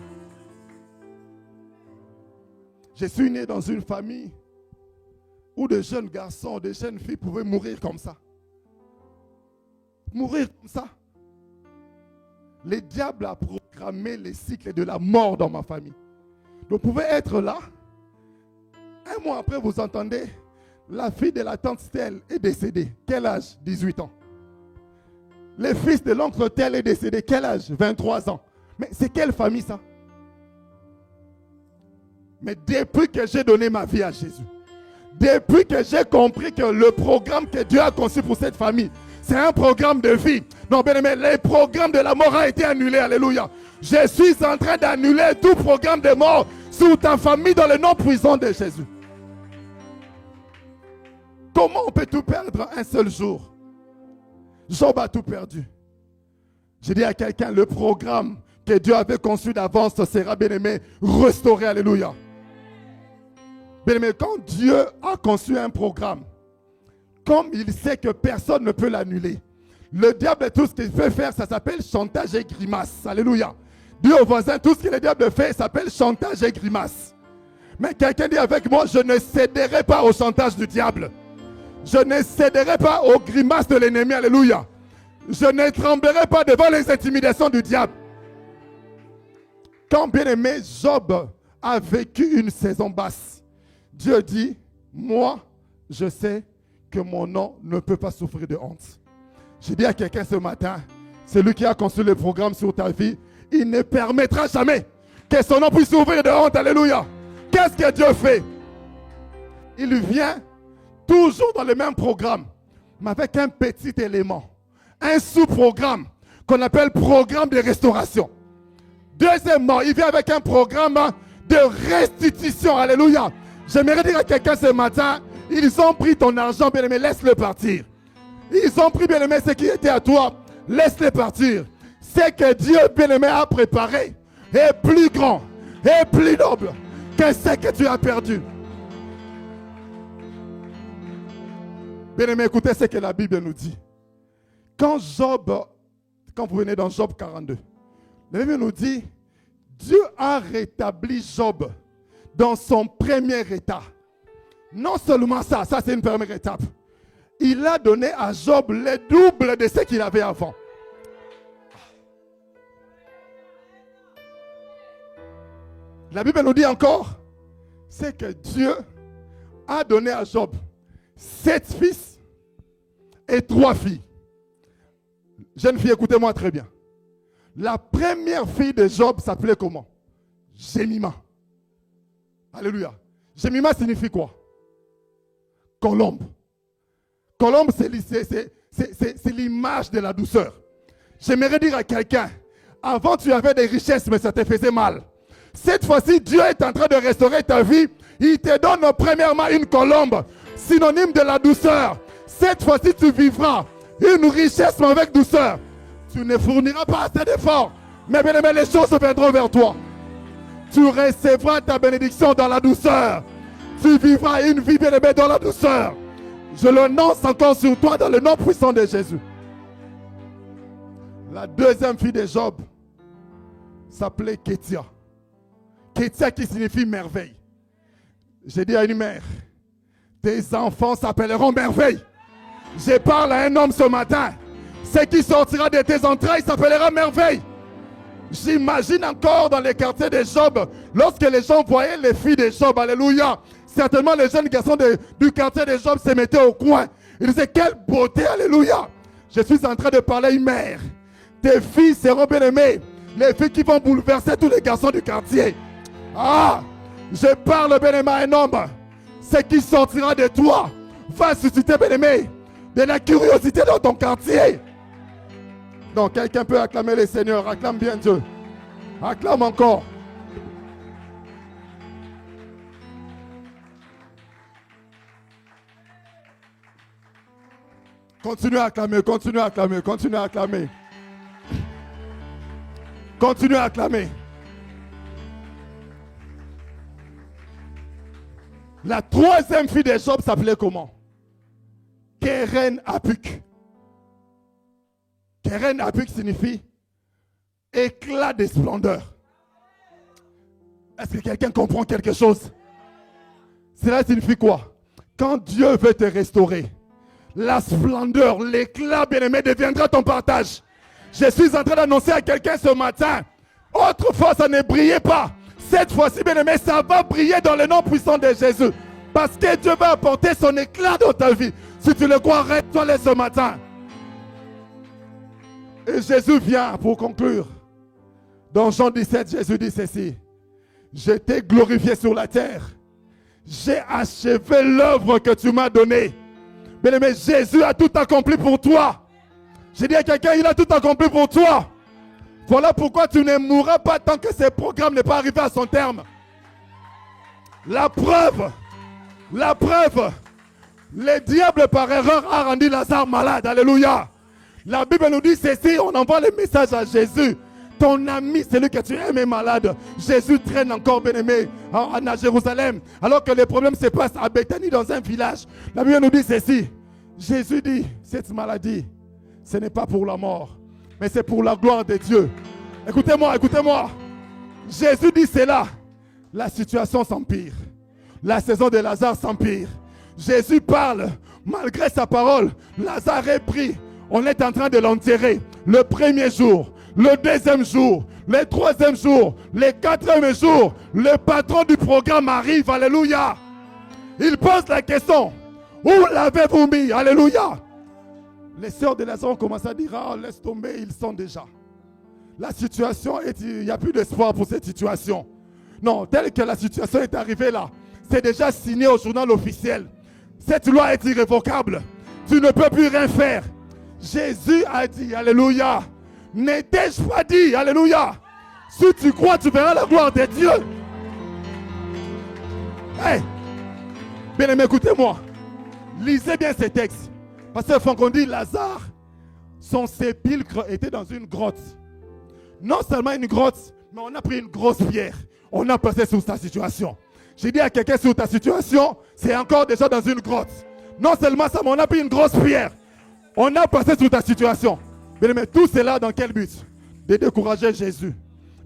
Je suis né dans une famille où de jeunes garçons, de jeunes filles pouvaient mourir comme ça. Mourir comme ça. Le diable a programmé les cycles de la mort dans ma famille. Donc, vous pouvez être là. Un mois après, vous entendez, la fille de la tante Stella est décédée. Quel âge? 18 ans. Le fils de l'oncle tel est décédé. Quel âge? 23 ans. Mais c'est quelle famille ça? Mais depuis que j'ai donné ma vie à Jésus, depuis que j'ai compris que le programme que Dieu a conçu pour cette famille, c'est un programme de vie. Non, bien aimé, les programmes de la mort ont été annulés. Alléluia. Je suis en train d'annuler tout programme de mort sur ta famille dans le nom puissant de Jésus. Comment on peut tout perdre un seul jour? Job a tout perdu. Je dis à quelqu'un, le programme que Dieu avait conçu d'avance sera, bien aimé, restauré. Alléluia. Bien aimé, quand Dieu a conçu un programme, comme il sait que personne ne peut l'annuler, le diable, tout ce qu'il peut faire, ça s'appelle chantage et grimace. Alléluia. Dis au voisin, tout ce que le diable fait, ça s'appelle chantage et grimace. Mais quelqu'un dit avec moi, je ne céderai pas au chantage du diable. Je ne céderai pas aux grimaces de l'ennemi. Alléluia. Je ne tremblerai pas devant les intimidations du diable. Quand bien aimé Job a vécu une saison basse, Dieu dit, moi, je sais que mon nom ne peut pas souffrir de honte. J'ai dit à quelqu'un ce matin, celui qui a conçu le programme sur ta vie, il ne permettra jamais que son nom puisse souffrir de honte. Alléluia. Qu'est-ce que Dieu fait? Il vient toujours dans le même programme, mais avec un petit élément, un sous-programme qu'on appelle programme de restauration. Deuxièmement, il vient avec un programme de restitution. Alléluia. J'aimerais dire à quelqu'un ce matin, ils ont pris ton argent, bien-aimé, laisse-le partir. Ils ont pris, bien-aimé, ce qui était à toi, laisse-le partir. Ce que Dieu, bien-aimé, a préparé est plus grand, est plus noble que ce que tu as perdu. Bien-aimé, écoutez ce que la Bible nous dit. Quand vous venez dans Job 42, la Bible nous dit, Dieu a rétabli Job dans son premier état. Non seulement ça c'est une première étape. Il a donné à Job le double de ce qu'il avait avant. La Bible nous dit encore, c'est que Dieu a donné à Job 7 fils et 3 filles. Jeune fille, écoutez-moi très bien. La première fille de Job s'appelait comment? Jemima. Alléluia. Jemima signifie quoi? Colombe. Colombe, c'est l'image de la douceur. J'aimerais dire à quelqu'un, avant tu avais des richesses, mais ça te faisait mal. Cette fois-ci, Dieu est en train de restaurer ta vie. Il te donne premièrement une colombe, synonyme de la douceur. Cette fois-ci, tu vivras une richesse, mais avec douceur. Tu ne fourniras pas assez d'efforts, mais bien aimé, les choses viendront vers toi. Tu recevras ta bénédiction dans la douceur. Tu vivras une vie bien aimée dans la douceur. Je l'annonce encore sur toi dans le nom puissant de Jésus. La deuxième fille de Job s'appelait Kétia. Kétia qui signifie merveille. J'ai dit à une mère, tes enfants s'appelleront merveille. Je parle à un homme ce matin. Ce qui sortira de tes entrailles s'appellera merveille. J'imagine encore dans les quartiers de Job, lorsque les gens voyaient les filles de Job, alléluia, certainement les jeunes garçons du quartier de Job se mettaient au coin. Ils disaient, quelle beauté, alléluia. Je suis en train de parler à une mère. Tes filles seront bien aimées. Les filles qui vont bouleverser tous les garçons du quartier. Ah, je parle bien aimé à un homme. Ce qui sortira de toi va susciter bien aimé de la curiosité dans ton quartier. Donc quelqu'un peut acclamer le Seigneur. Acclame bien Dieu. Acclame encore. Continue à acclamer, continue à acclamer, continue à acclamer. Continue à acclamer. La troisième fille de Job s'appelait comment? Keren Apuk. Keren Apuk signifie éclat de splendeur. Est-ce que quelqu'un comprend quelque chose? Cela signifie quoi? Quand Dieu veut te restaurer, la splendeur, l'éclat, bien-aimé, deviendra ton partage. Je suis en train d'annoncer à quelqu'un ce matin, autrefois ça ne brillait pas. Cette fois-ci, bien-aimé, ça va briller dans le nom puissant de Jésus. Parce que Dieu va apporter son éclat dans ta vie. Si tu le crois, arrête-toi ce matin. Et Jésus vient pour conclure. Dans Jean 17, Jésus dit ceci. Je t'ai glorifié sur la terre. J'ai achevé l'œuvre que tu m'as donnée. Bien-aimé, Jésus a tout accompli pour toi. J'ai dit à quelqu'un, il a tout accompli pour toi. Voilà pourquoi tu ne mourras pas tant que ce programme n'est pas arrivé à son terme. La preuve, le diable par erreur a rendu Lazare malade. Alléluia. La Bible nous dit ceci, on envoie le message à Jésus. Ton ami, celui que tu aimes est malade. Jésus traîne encore, bien-aimé, à Jérusalem. Alors que le problème se passe à Bethanie, dans un village. La Bible nous dit ceci. Jésus dit, cette maladie, ce n'est pas pour la mort, mais c'est pour la gloire de Dieu. Écoutez-moi, écoutez-moi. Jésus dit cela. La situation s'empire. La saison de Lazare s'empire. Jésus parle. Malgré sa parole, Lazare est pris. On est en train de l'enterrer. Le premier jour, le deuxième jour, le troisième jour, le quatrième jour, le patron du programme arrive. Alléluia. Il pose la question. Où l'avez-vous mis? Alléluia. Les sœurs de Lazare ont commencé à dire, ah, laisse tomber, ils sont déjà. La situation, il n'y a plus d'espoir pour cette situation. Non, telle que la situation est arrivée là, c'est déjà signé au journal officiel. Cette loi est irrévocable. Tu ne peux plus rien faire. Jésus a dit, alléluia, n'ai-je pas dit, alléluia. Si tu crois, tu verras la gloire de Dieu. Hey, bien aimé, écoutez-moi. Lisez bien ces textes. Parce que quand on dit Lazare, son sépulcre était dans une grotte. Non seulement une grotte, mais on a pris une grosse pierre. On a passé sur sa situation. J'ai dit à quelqu'un sur ta situation, c'est encore déjà dans une grotte. Non seulement ça, mais on a pris une grosse pierre. On a passé sur ta situation. Bien aimé, tout cela dans quel but? De décourager Jésus.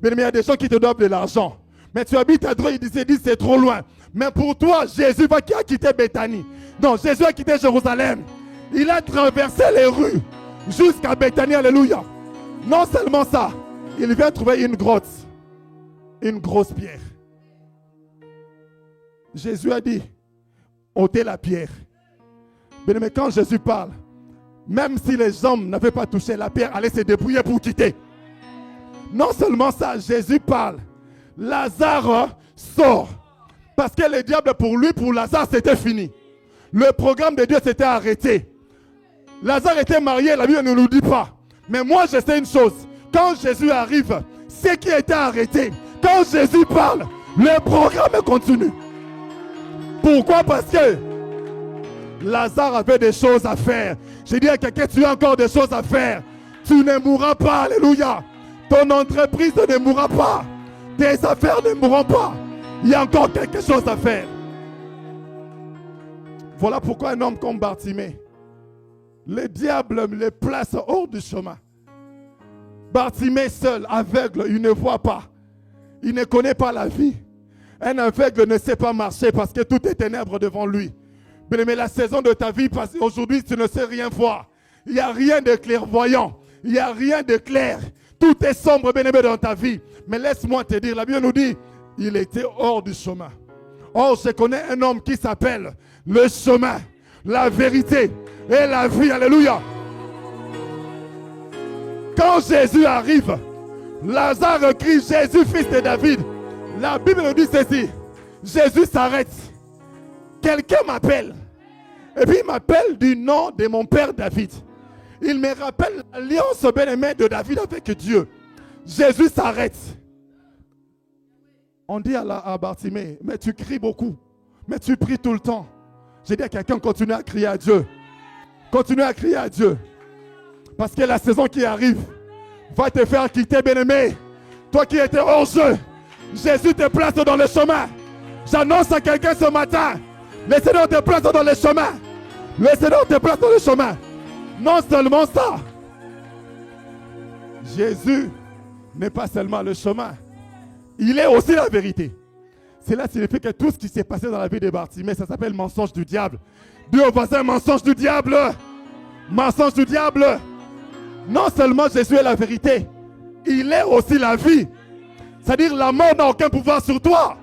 Bien aimé, il y a des gens qui te doivent de l'argent. Mais tu habites à droite, ils disent c'est trop loin. Mais pour toi, Jésus va quitter Bethanie. Non, Jésus a quitté Jérusalem. Il a traversé les rues jusqu'à Bethanie, alléluia. Non seulement ça, il vient trouver une grotte, une grosse pierre. Jésus a dit, ôtez la pierre. Mais quand Jésus parle, même si les hommes n'avaient pas touché la pierre, allaient se débrouiller pour quitter. Non seulement ça, Jésus parle. Lazare sort. Parce que le diable pour lui, pour Lazare, c'était fini. Le programme de Dieu s'était arrêté. Lazare était marié, la Bible ne nous dit pas. Mais moi, je sais une chose. Quand Jésus arrive, ce qui était arrêté, quand Jésus parle, le programme continue. Pourquoi? Parce que Lazare avait des choses à faire. J'ai dit à quelqu'un, tu as encore des choses à faire. Tu ne mourras pas, alléluia. Ton entreprise ne mourra pas. Tes affaires ne mourront pas. Il y a encore quelque chose à faire. Voilà pourquoi un homme comme Bartimée, le diable le place hors du chemin. Bartimée seul, aveugle, il ne voit pas. Il ne connaît pas la vie. Un aveugle ne sait pas marcher parce que tout est ténèbres devant lui. Mais la saison de ta vie, aujourd'hui, tu ne sais rien voir. Il n'y a rien de clairvoyant. Il n'y a rien de clair. Tout est sombre, bien-aimé, dans ta vie. Mais laisse-moi te dire, la Bible nous dit, il était hors du chemin. Or, je connais un homme qui s'appelle le chemin, la vérité et la vie. Alléluia. Quand Jésus arrive, Lazare crie, Jésus, fils de David. La Bible nous dit ceci. Jésus s'arrête. Quelqu'un m'appelle. Et puis il m'appelle du nom de mon père David. Il me rappelle l'alliance bien-aimée de David avec Dieu. Jésus s'arrête. On dit à Bartimée, mais tu cries beaucoup. Mais tu pries tout le temps. J'ai dit à quelqu'un, continue à crier à Dieu. Continue à crier à Dieu. Parce que la saison qui arrive va te faire quitter, bien-aimé. Toi qui étais hors jeu, Jésus te place dans le chemin. J'annonce à quelqu'un ce matin, le Seigneur te place dans le chemin. Le Seigneur te place dans le chemin. Non seulement ça, Jésus n'est pas seulement le chemin. Il est aussi la vérité. Cela signifie que tout ce qui s'est passé dans la vie de Bartimée, ça s'appelle mensonge du diable. Dis au voisin, mensonge du diable. Mensonge du diable. Non seulement Jésus est la vérité, il est aussi la vie. C'est-à-dire la mort n'a aucun pouvoir sur toi.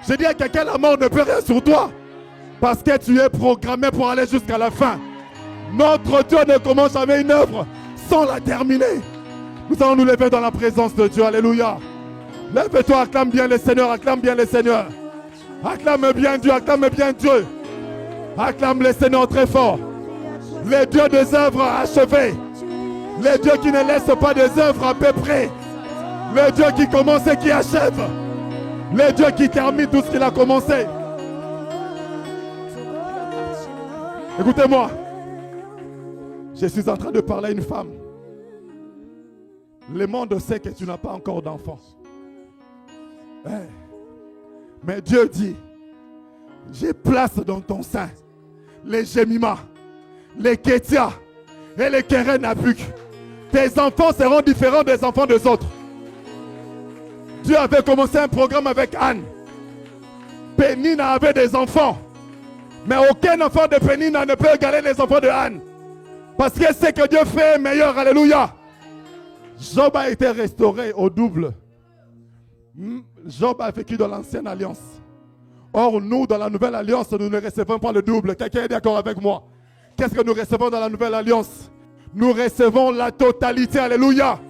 Je dis à quelqu'un, la mort ne peut rien sur toi. Parce que tu es programmé pour aller jusqu'à la fin. Notre Dieu ne commence jamais une œuvre sans la terminer. Nous allons nous lever dans la présence de Dieu. Alléluia. Lève-toi, acclame bien le Seigneur, acclame bien le Seigneur. Acclame bien Dieu, acclame bien Dieu. Acclame le Seigneur très fort. Le Dieu des œuvres achevées. Le Dieu qui ne laisse pas des œuvres à peu près. Le Dieu qui commence et qui achève. Le Dieu qui termine tout ce qu'il a commencé. Écoutez-moi. Je suis en train de parler à une femme. Le monde sait que tu n'as pas encore d'enfant. Mais Dieu dit, je place dans ton sein les Gémima, les Kétia et les Kérénabuk. Tes enfants seront différents des enfants des autres. Dieu avait commencé un programme avec Anne. Pénina avait des enfants. Mais aucun enfant de Pénina ne peut égaler les enfants de Anne. Parce que ce que Dieu fait est meilleur. Alléluia. Job a été restauré au double. Job a vécu dans l'ancienne alliance. Or, nous, dans la nouvelle alliance, nous ne recevons pas le double. Quelqu'un est d'accord avec moi? Qu'est-ce que nous recevons dans la nouvelle alliance? Nous recevons la totalité. Alléluia.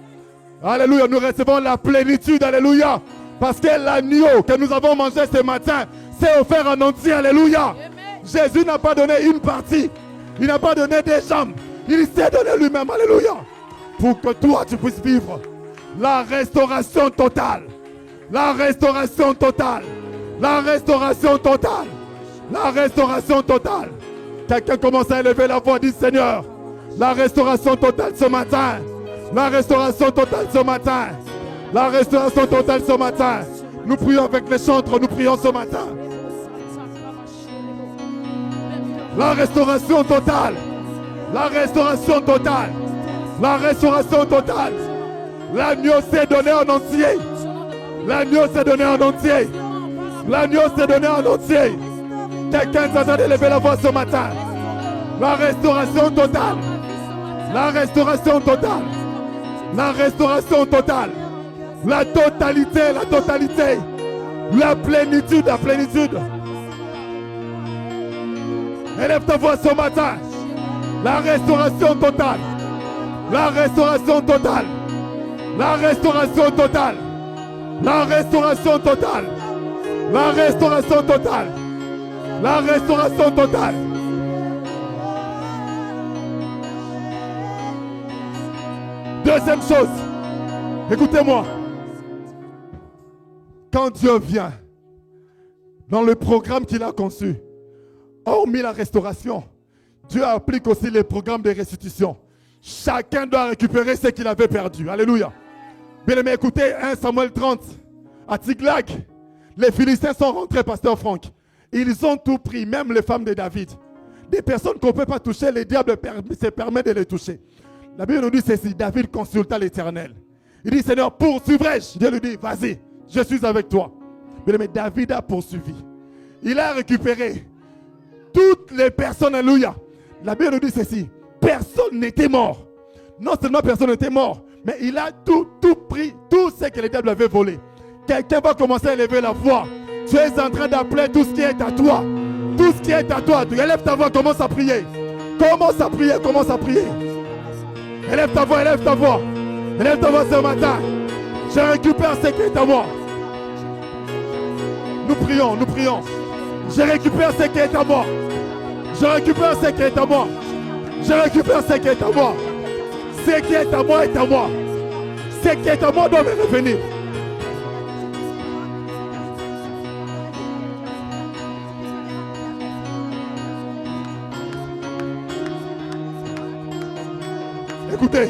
Alléluia. Nous recevons la plénitude. Alléluia. Parce que l'agneau que nous avons mangé ce matin s'est offert en entier. Alléluia. Jésus n'a pas donné une partie. Il n'a pas donné des jambes. Il s'est donné lui-même. Alléluia. Pour que toi, tu puisses vivre la restauration totale. La restauration totale. La restauration totale. La restauration totale. Quelqu'un commence à élever la voix, dit Seigneur, la restauration totale ce matin. La restauration totale ce matin. La restauration totale ce matin. Nous prions avec les chantres, nous prions ce matin. La restauration totale. La restauration totale. La restauration totale. L'agneau s'est donné en entier. L'agneau s'est donné en entier. L'agneau s'est donné en entier. Quelqu'un est en train d'élever la voix ce matin. La restauration totale. La restauration totale. La restauration totale. La totalité, la totalité. La plénitude, la plénitude. Élève ta voix ce matin. La restauration totale. La restauration totale. La restauration totale. La restauration totale. La restauration totale. La restauration totale. Deuxième chose. Écoutez-moi. Quand Dieu vient dans le programme qu'il a conçu, hormis la restauration, Dieu applique aussi les programmes de restitution. Chacun doit récupérer ce qu'il avait perdu. Alléluia. Bien aimé, écoutez 1 Samuel 30. À Tiglag, les Philistins sont rentrés, pasteur Franck. Ils ont tout pris, même les femmes de David. Des personnes qu'on ne peut pas toucher, les diables se permettent de les toucher. La Bible nous dit ceci, David consulta l'Éternel. Il dit, Seigneur, poursuivrai-je? Dieu lui dit, vas-y, je suis avec toi. Bien aimé, David a poursuivi. Il a récupéré toutes les personnes, alléluia. La Bible nous dit ceci, personne n'était mort. Non seulement personne n'était mort, mais il a tout pris, tout ce que les diables avaient volé. Quelqu'un va commencer à élever la voix. Tu es en train d'appeler tout ce qui est à toi. Tout ce qui est à toi. Tu élèves ta voix, commence à prier. Commence à prier, commence à prier. Élève ta voix, élève ta voix. Élève ta voix ce matin. Je récupère ce qui est à moi. Nous prions, nous prions. Je récupère ce qui est à moi. Je récupère ce qui est à moi. Je récupère ce qui est à moi. Ce qui est à moi est à moi. Ce qui est à moi doit me revenir. Écoutez,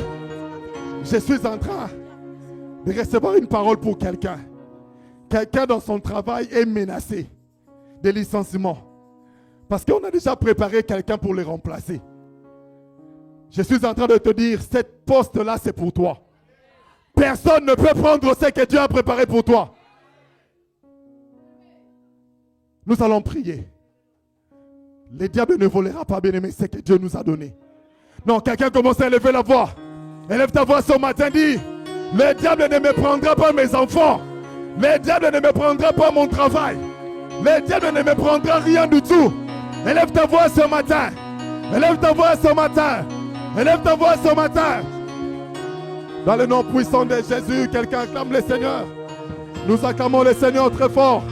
je suis en train de recevoir une parole pour quelqu'un. Quelqu'un dans son travail est menacé de licenciement. Parce qu'on a déjà préparé quelqu'un pour le remplacer. Je suis en train de te dire, cette poste-là, c'est pour toi. Personne ne peut prendre ce que Dieu a préparé pour toi. Nous allons prier. Le diable ne volera pas, bien-aimé, ce que Dieu nous a donné. Non, quelqu'un commence à élever la voix. Élève ta voix ce matin, dis: le diable ne me prendra pas mes enfants. Le diable ne me prendra pas mon travail. Le diable ne me prendra rien du tout. Élève ta voix ce matin. Élève ta voix ce matin. Élève ta voix ce matin. Dans le nom puissant de Jésus, quelqu'un acclame le Seigneur. Nous acclamons le Seigneur très fort.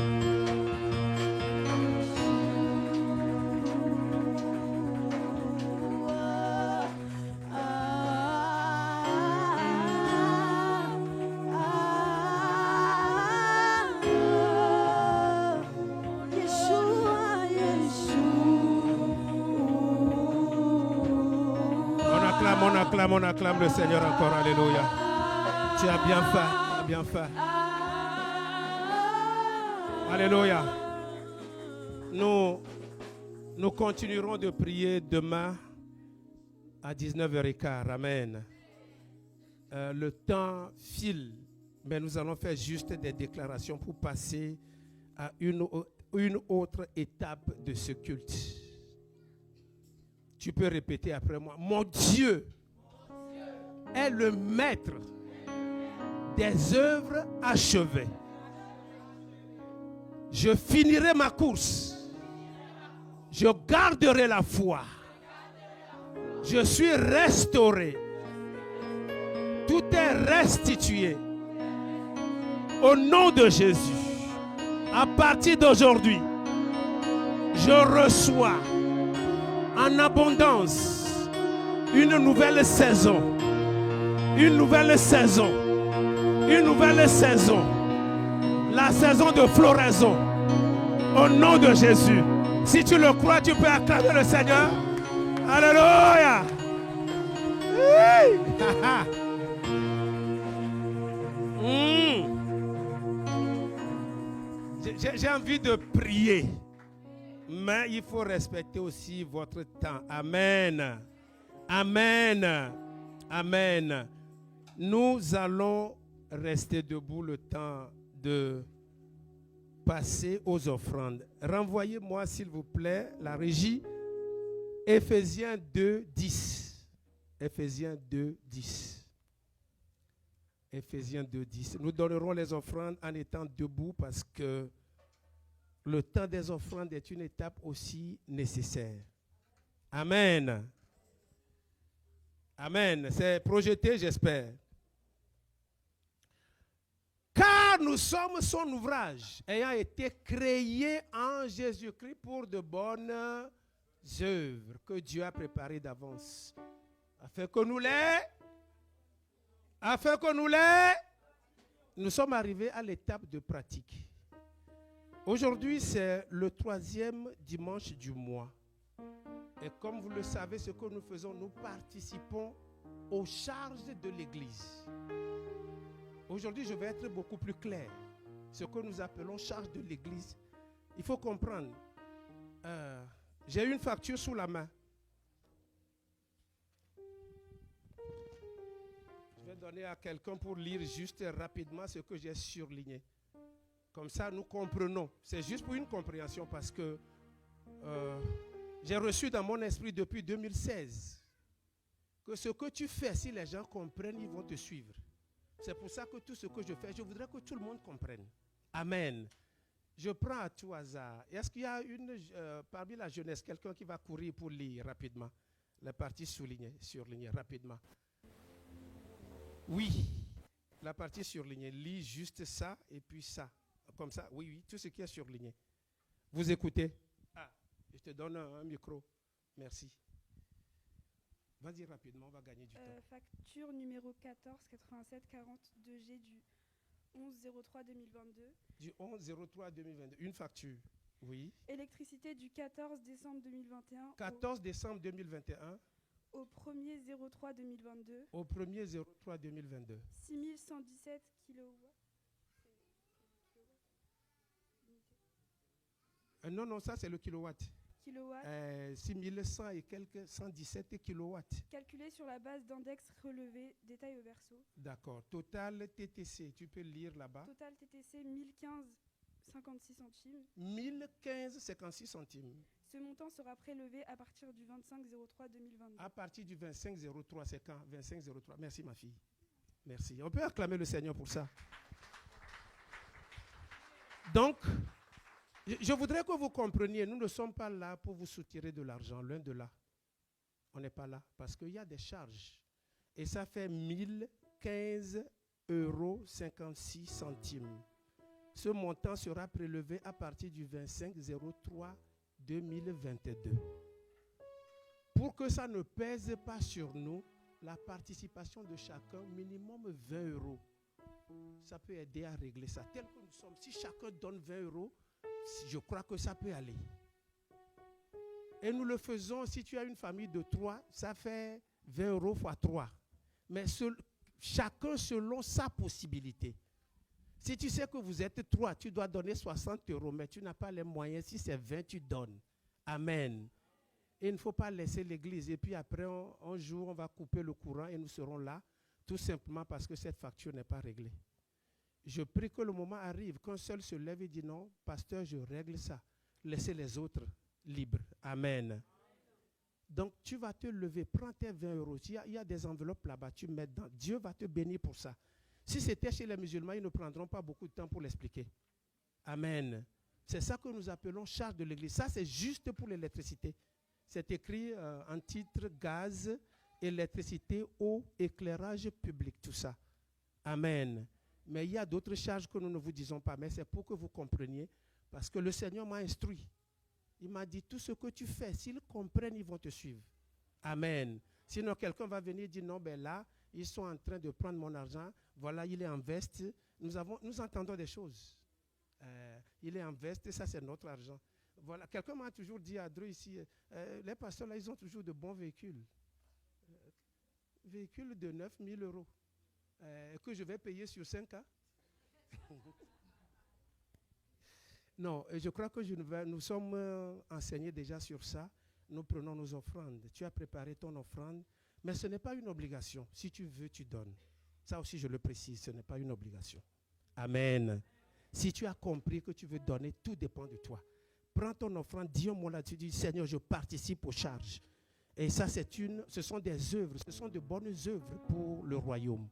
On acclame le Seigneur encore, alléluia. Tu as bien fait, tu as bien fait. Alléluia. Nous continuerons de prier demain à 19h15. Amen. Le temps file, mais nous allons faire juste des déclarations pour passer à une autre étape de ce culte. Tu peux répéter après moi. Mon Dieu est le maître des œuvres achevées. Je finirai ma course. Je garderai la foi. Je suis restauré. Tout est restitué. Au nom de Jésus, à partir d'aujourd'hui, je reçois en abondance une nouvelle saison. Une nouvelle saison. Une nouvelle saison. La saison de floraison. Au nom de Jésus. Si tu le crois, tu peux acclamer le Seigneur. Alléluia. J'ai envie de prier. Mais il faut respecter aussi votre temps. Amen. Amen. Amen. Nous allons rester debout le temps de passer aux offrandes. Renvoyez-moi, s'il vous plaît, la régie. Éphésiens 2, 10. Éphésiens 2, 10. Éphésiens 2, 10. Nous donnerons les offrandes en étant debout parce que le temps des offrandes est une étape aussi nécessaire. Amen. Amen. C'est projeté, j'espère. Car nous sommes son ouvrage, ayant été créés en Jésus-Christ pour de bonnes œuvres que Dieu a préparées d'avance, afin que nous sommes arrivés à l'étape de pratique. Aujourd'hui, c'est le 3e dimanche du mois. Et comme vous le savez, ce que nous faisons, nous participons aux charges de l'Église. Aujourd'hui, je vais être beaucoup plus clair. Ce que nous appelons charge de l'Église, il faut comprendre. J'ai une facture sous la main. Je vais donner à quelqu'un pour lire juste rapidement ce que j'ai surligné. Comme ça, nous comprenons. C'est juste pour une compréhension parce que j'ai reçu dans mon esprit depuis 2016 que ce que tu fais, si les gens comprennent, ils vont te suivre. C'est pour ça que tout ce que je fais, je voudrais que tout le monde comprenne. Amen. Je prends à tout hasard. Est-ce qu'il y a parmi la jeunesse, quelqu'un qui va courir pour lire rapidement la partie surlignée rapidement? Oui. La partie surlignée. Lis juste ça et puis ça. Comme ça, oui, tout ce qui est surligné. Vous écoutez? Ah, je te donne un micro. Merci. Vas-y rapidement, on va gagner du temps. Facture numéro 14 87 40 2G du 11 03 2022. Du 11 03 2022. Une facture, oui. Électricité du 14 décembre 2021. 14 décembre 2021. Au 1er 03 2022. Au 1er 03 2022. 6117 kW. Non, ça c'est le kilowatt. kW, 6100 et quelques 117 kilowatts. calculé sur la base d'index relevé, détail au verso. D'accord. Total TTC, tu peux lire là-bas. Total TTC 1015,56 centimes. 1015,56 centimes. Ce montant sera prélevé à partir du 25/03/2022. À partir du 25/03, c'est quand? 25/03. Merci ma fille. Merci. On peut acclamer le Seigneur pour ça. Donc, je voudrais que vous compreniez, nous ne sommes pas là pour vous soutirer de l'argent, loin de là. On n'est pas là parce qu'il y a des charges. Et ça fait 1015,56 centimes. Ce montant sera prélevé à partir du 25/03/2022. Pour que ça ne pèse pas sur nous, la participation de chacun, minimum 20 euros. Ça peut aider à régler ça. Tel que nous sommes, si chacun donne 20 euros, je crois que ça peut aller. Et nous le faisons, si tu as une famille de 3, ça fait 20 euros x 3. Mais chacun selon sa possibilité. Si tu sais que vous êtes 3, tu dois donner 60 euros, mais tu n'as pas les moyens. Si c'est 20, tu donnes. Amen. Et il ne faut pas laisser l'église. Et puis après, un jour, on va couper le courant et nous serons là, tout simplement parce que cette facture n'est pas réglée. Je prie que le moment arrive, qu'un seul se lève et dit non, pasteur, je règle ça. Laissez les autres libres. Amen. Donc, tu vas te lever, prends tes 20 euros. Il y a des enveloppes là-bas, tu mets dedans. Dieu va te bénir pour ça. Si c'était chez les musulmans, ils ne prendront pas beaucoup de temps pour l'expliquer. Amen. C'est ça que nous appelons charge de l'église. Ça, c'est juste pour l'électricité. C'est écrit en titre gaz, électricité, eau, éclairage public, tout ça. Amen. Mais il y a d'autres charges que nous ne vous disons pas, mais c'est pour que vous compreniez, parce que le Seigneur m'a instruit. Il m'a dit, tout ce que tu fais, s'ils comprennent, ils vont te suivre. Amen. Sinon, quelqu'un va venir dire, non, ben là, ils sont en train de prendre mon argent, voilà, il est en veste. Nous entendons des choses. Il est en veste, ça c'est notre argent. Voilà. Quelqu'un m'a toujours dit à Dreux ici, les pasteurs là, ils ont toujours de bons véhicules. Véhicules de 9 000 euros. Que je vais payer sur 5 ans. Non, je crois que nous sommes enseignés déjà sur ça. Nous prenons nos offrandes. Tu as préparé ton offrande, mais ce n'est pas une obligation. Si tu veux, tu donnes. Ça aussi, je le précise, ce n'est pas une obligation. Amen. Si tu as compris que tu veux donner, tout dépend de toi. Prends ton offrande, dis un mot là-dessus, dis Seigneur, je participe aux charges. Et ça, ce sont des œuvres, ce sont de bonnes œuvres pour le royaume.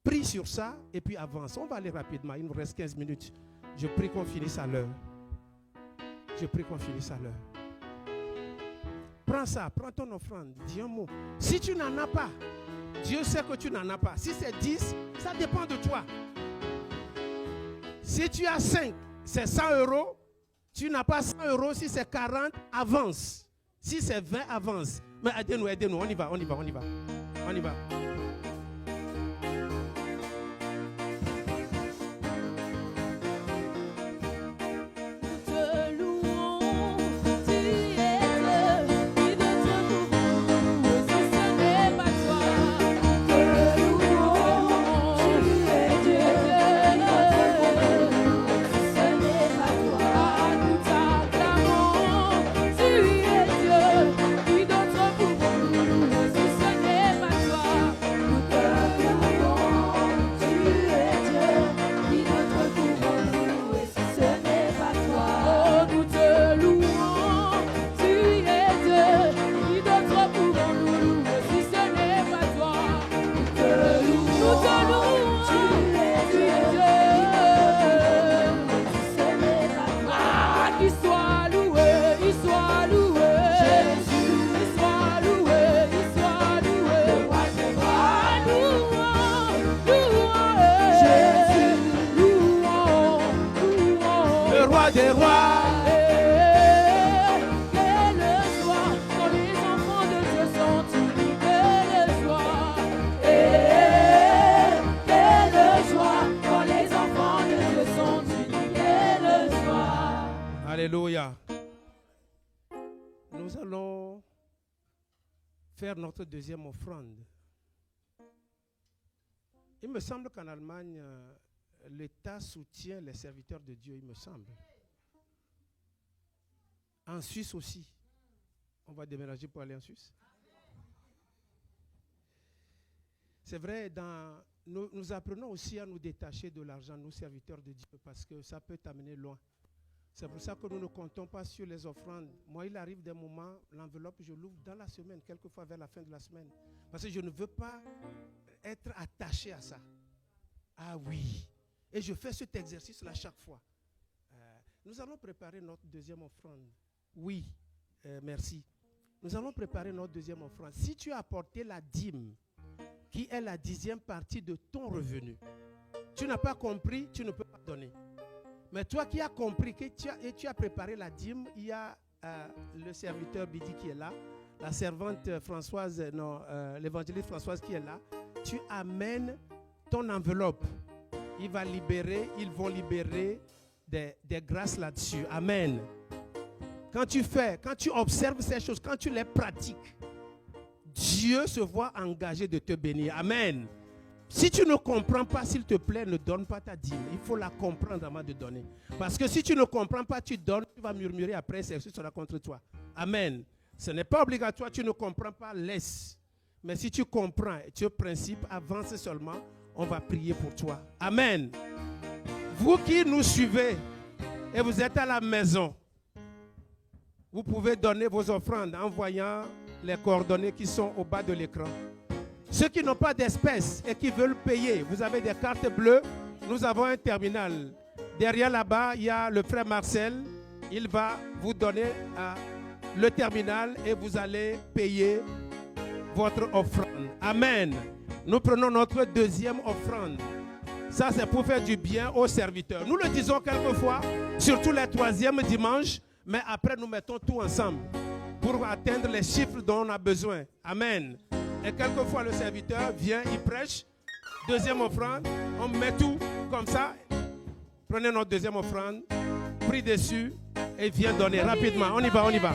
Prie sur ça et puis avance. On va aller rapidement, il nous reste 15 minutes. Je prie qu'on finisse à l'heure. Je prie qu'on finisse à l'heure. Prends ça, prends ton offrande, dis un mot. Si tu n'en as pas, Dieu sait que tu n'en as pas. Si c'est 10, ça dépend de toi. Si tu as 5, c'est 100 euros. Tu n'as pas 100 euros. Si c'est 40, avance. Si c'est 20, avance. Mais aidez-nous, aidez-nous. On y va. Des rois, quelle joie quand les enfants de Dieu sont unis, quelle joie, quelle joie quand les enfants de Dieu sont unis, quelle joie. Alléluia. Nous allons faire notre deuxième offrande. Il me semble qu'en Allemagne, l'État soutient les serviteurs de Dieu, il me semble. En Suisse aussi. On va déménager pour aller en Suisse. C'est vrai, nous apprenons aussi à nous détacher de l'argent, nous serviteurs de Dieu, parce que ça peut t'amener loin. C'est pour ça que nous ne comptons pas sur les offrandes. Moi, il arrive des moments, l'enveloppe, je l'ouvre dans la semaine, quelquefois vers la fin de la semaine. Parce que je ne veux pas être attaché à ça. Ah oui. Et je fais cet exercice-là chaque fois. Nous allons préparer notre deuxième offrande. Oui, merci. Nous allons préparer notre deuxième offrande. Si tu as apporté la dîme, qui est la 10e partie de ton revenu, tu n'as pas compris, tu ne peux pas donner. Mais toi qui as compris que tu as préparé la dîme, il y a le serviteur Bidi qui est là, la servante Françoise, l'évangéliste Françoise qui est là. Tu amènes ton enveloppe. Ils vont libérer des grâces là-dessus. Amen. Quand tu observes ces choses, quand tu les pratiques, Dieu se voit engagé de te bénir. Amen. Si tu ne comprends pas, s'il te plaît, ne donne pas ta dîme. Il faut la comprendre avant de donner. Parce que si tu ne comprends pas, tu donnes, tu vas murmurer après, ce sera contre toi. Amen. Ce n'est pas obligatoire, tu ne comprends pas, laisse. Mais si tu comprends, tu as principe, avance seulement, on va prier pour toi. Amen. Vous qui nous suivez et vous êtes à la maison, vous pouvez donner vos offrandes en voyant les coordonnées qui sont au bas de l'écran. Ceux qui n'ont pas d'espèces et qui veulent payer, vous avez des cartes bleues, nous avons un terminal. Derrière là-bas, il y a le frère Marcel. Il va vous donner le terminal et vous allez payer votre offrande. Amen. Nous prenons notre deuxième offrande. Ça, c'est pour faire du bien aux serviteurs. Nous le disons quelquefois, surtout les troisièmes dimanches, mais après, nous mettons tout ensemble pour atteindre les chiffres dont on a besoin. Amen. Et quelquefois, le serviteur vient, il prêche. Deuxième offrande, on met tout comme ça. Prenez notre deuxième offrande, prie dessus et viens donner rapidement. On y va, on y va.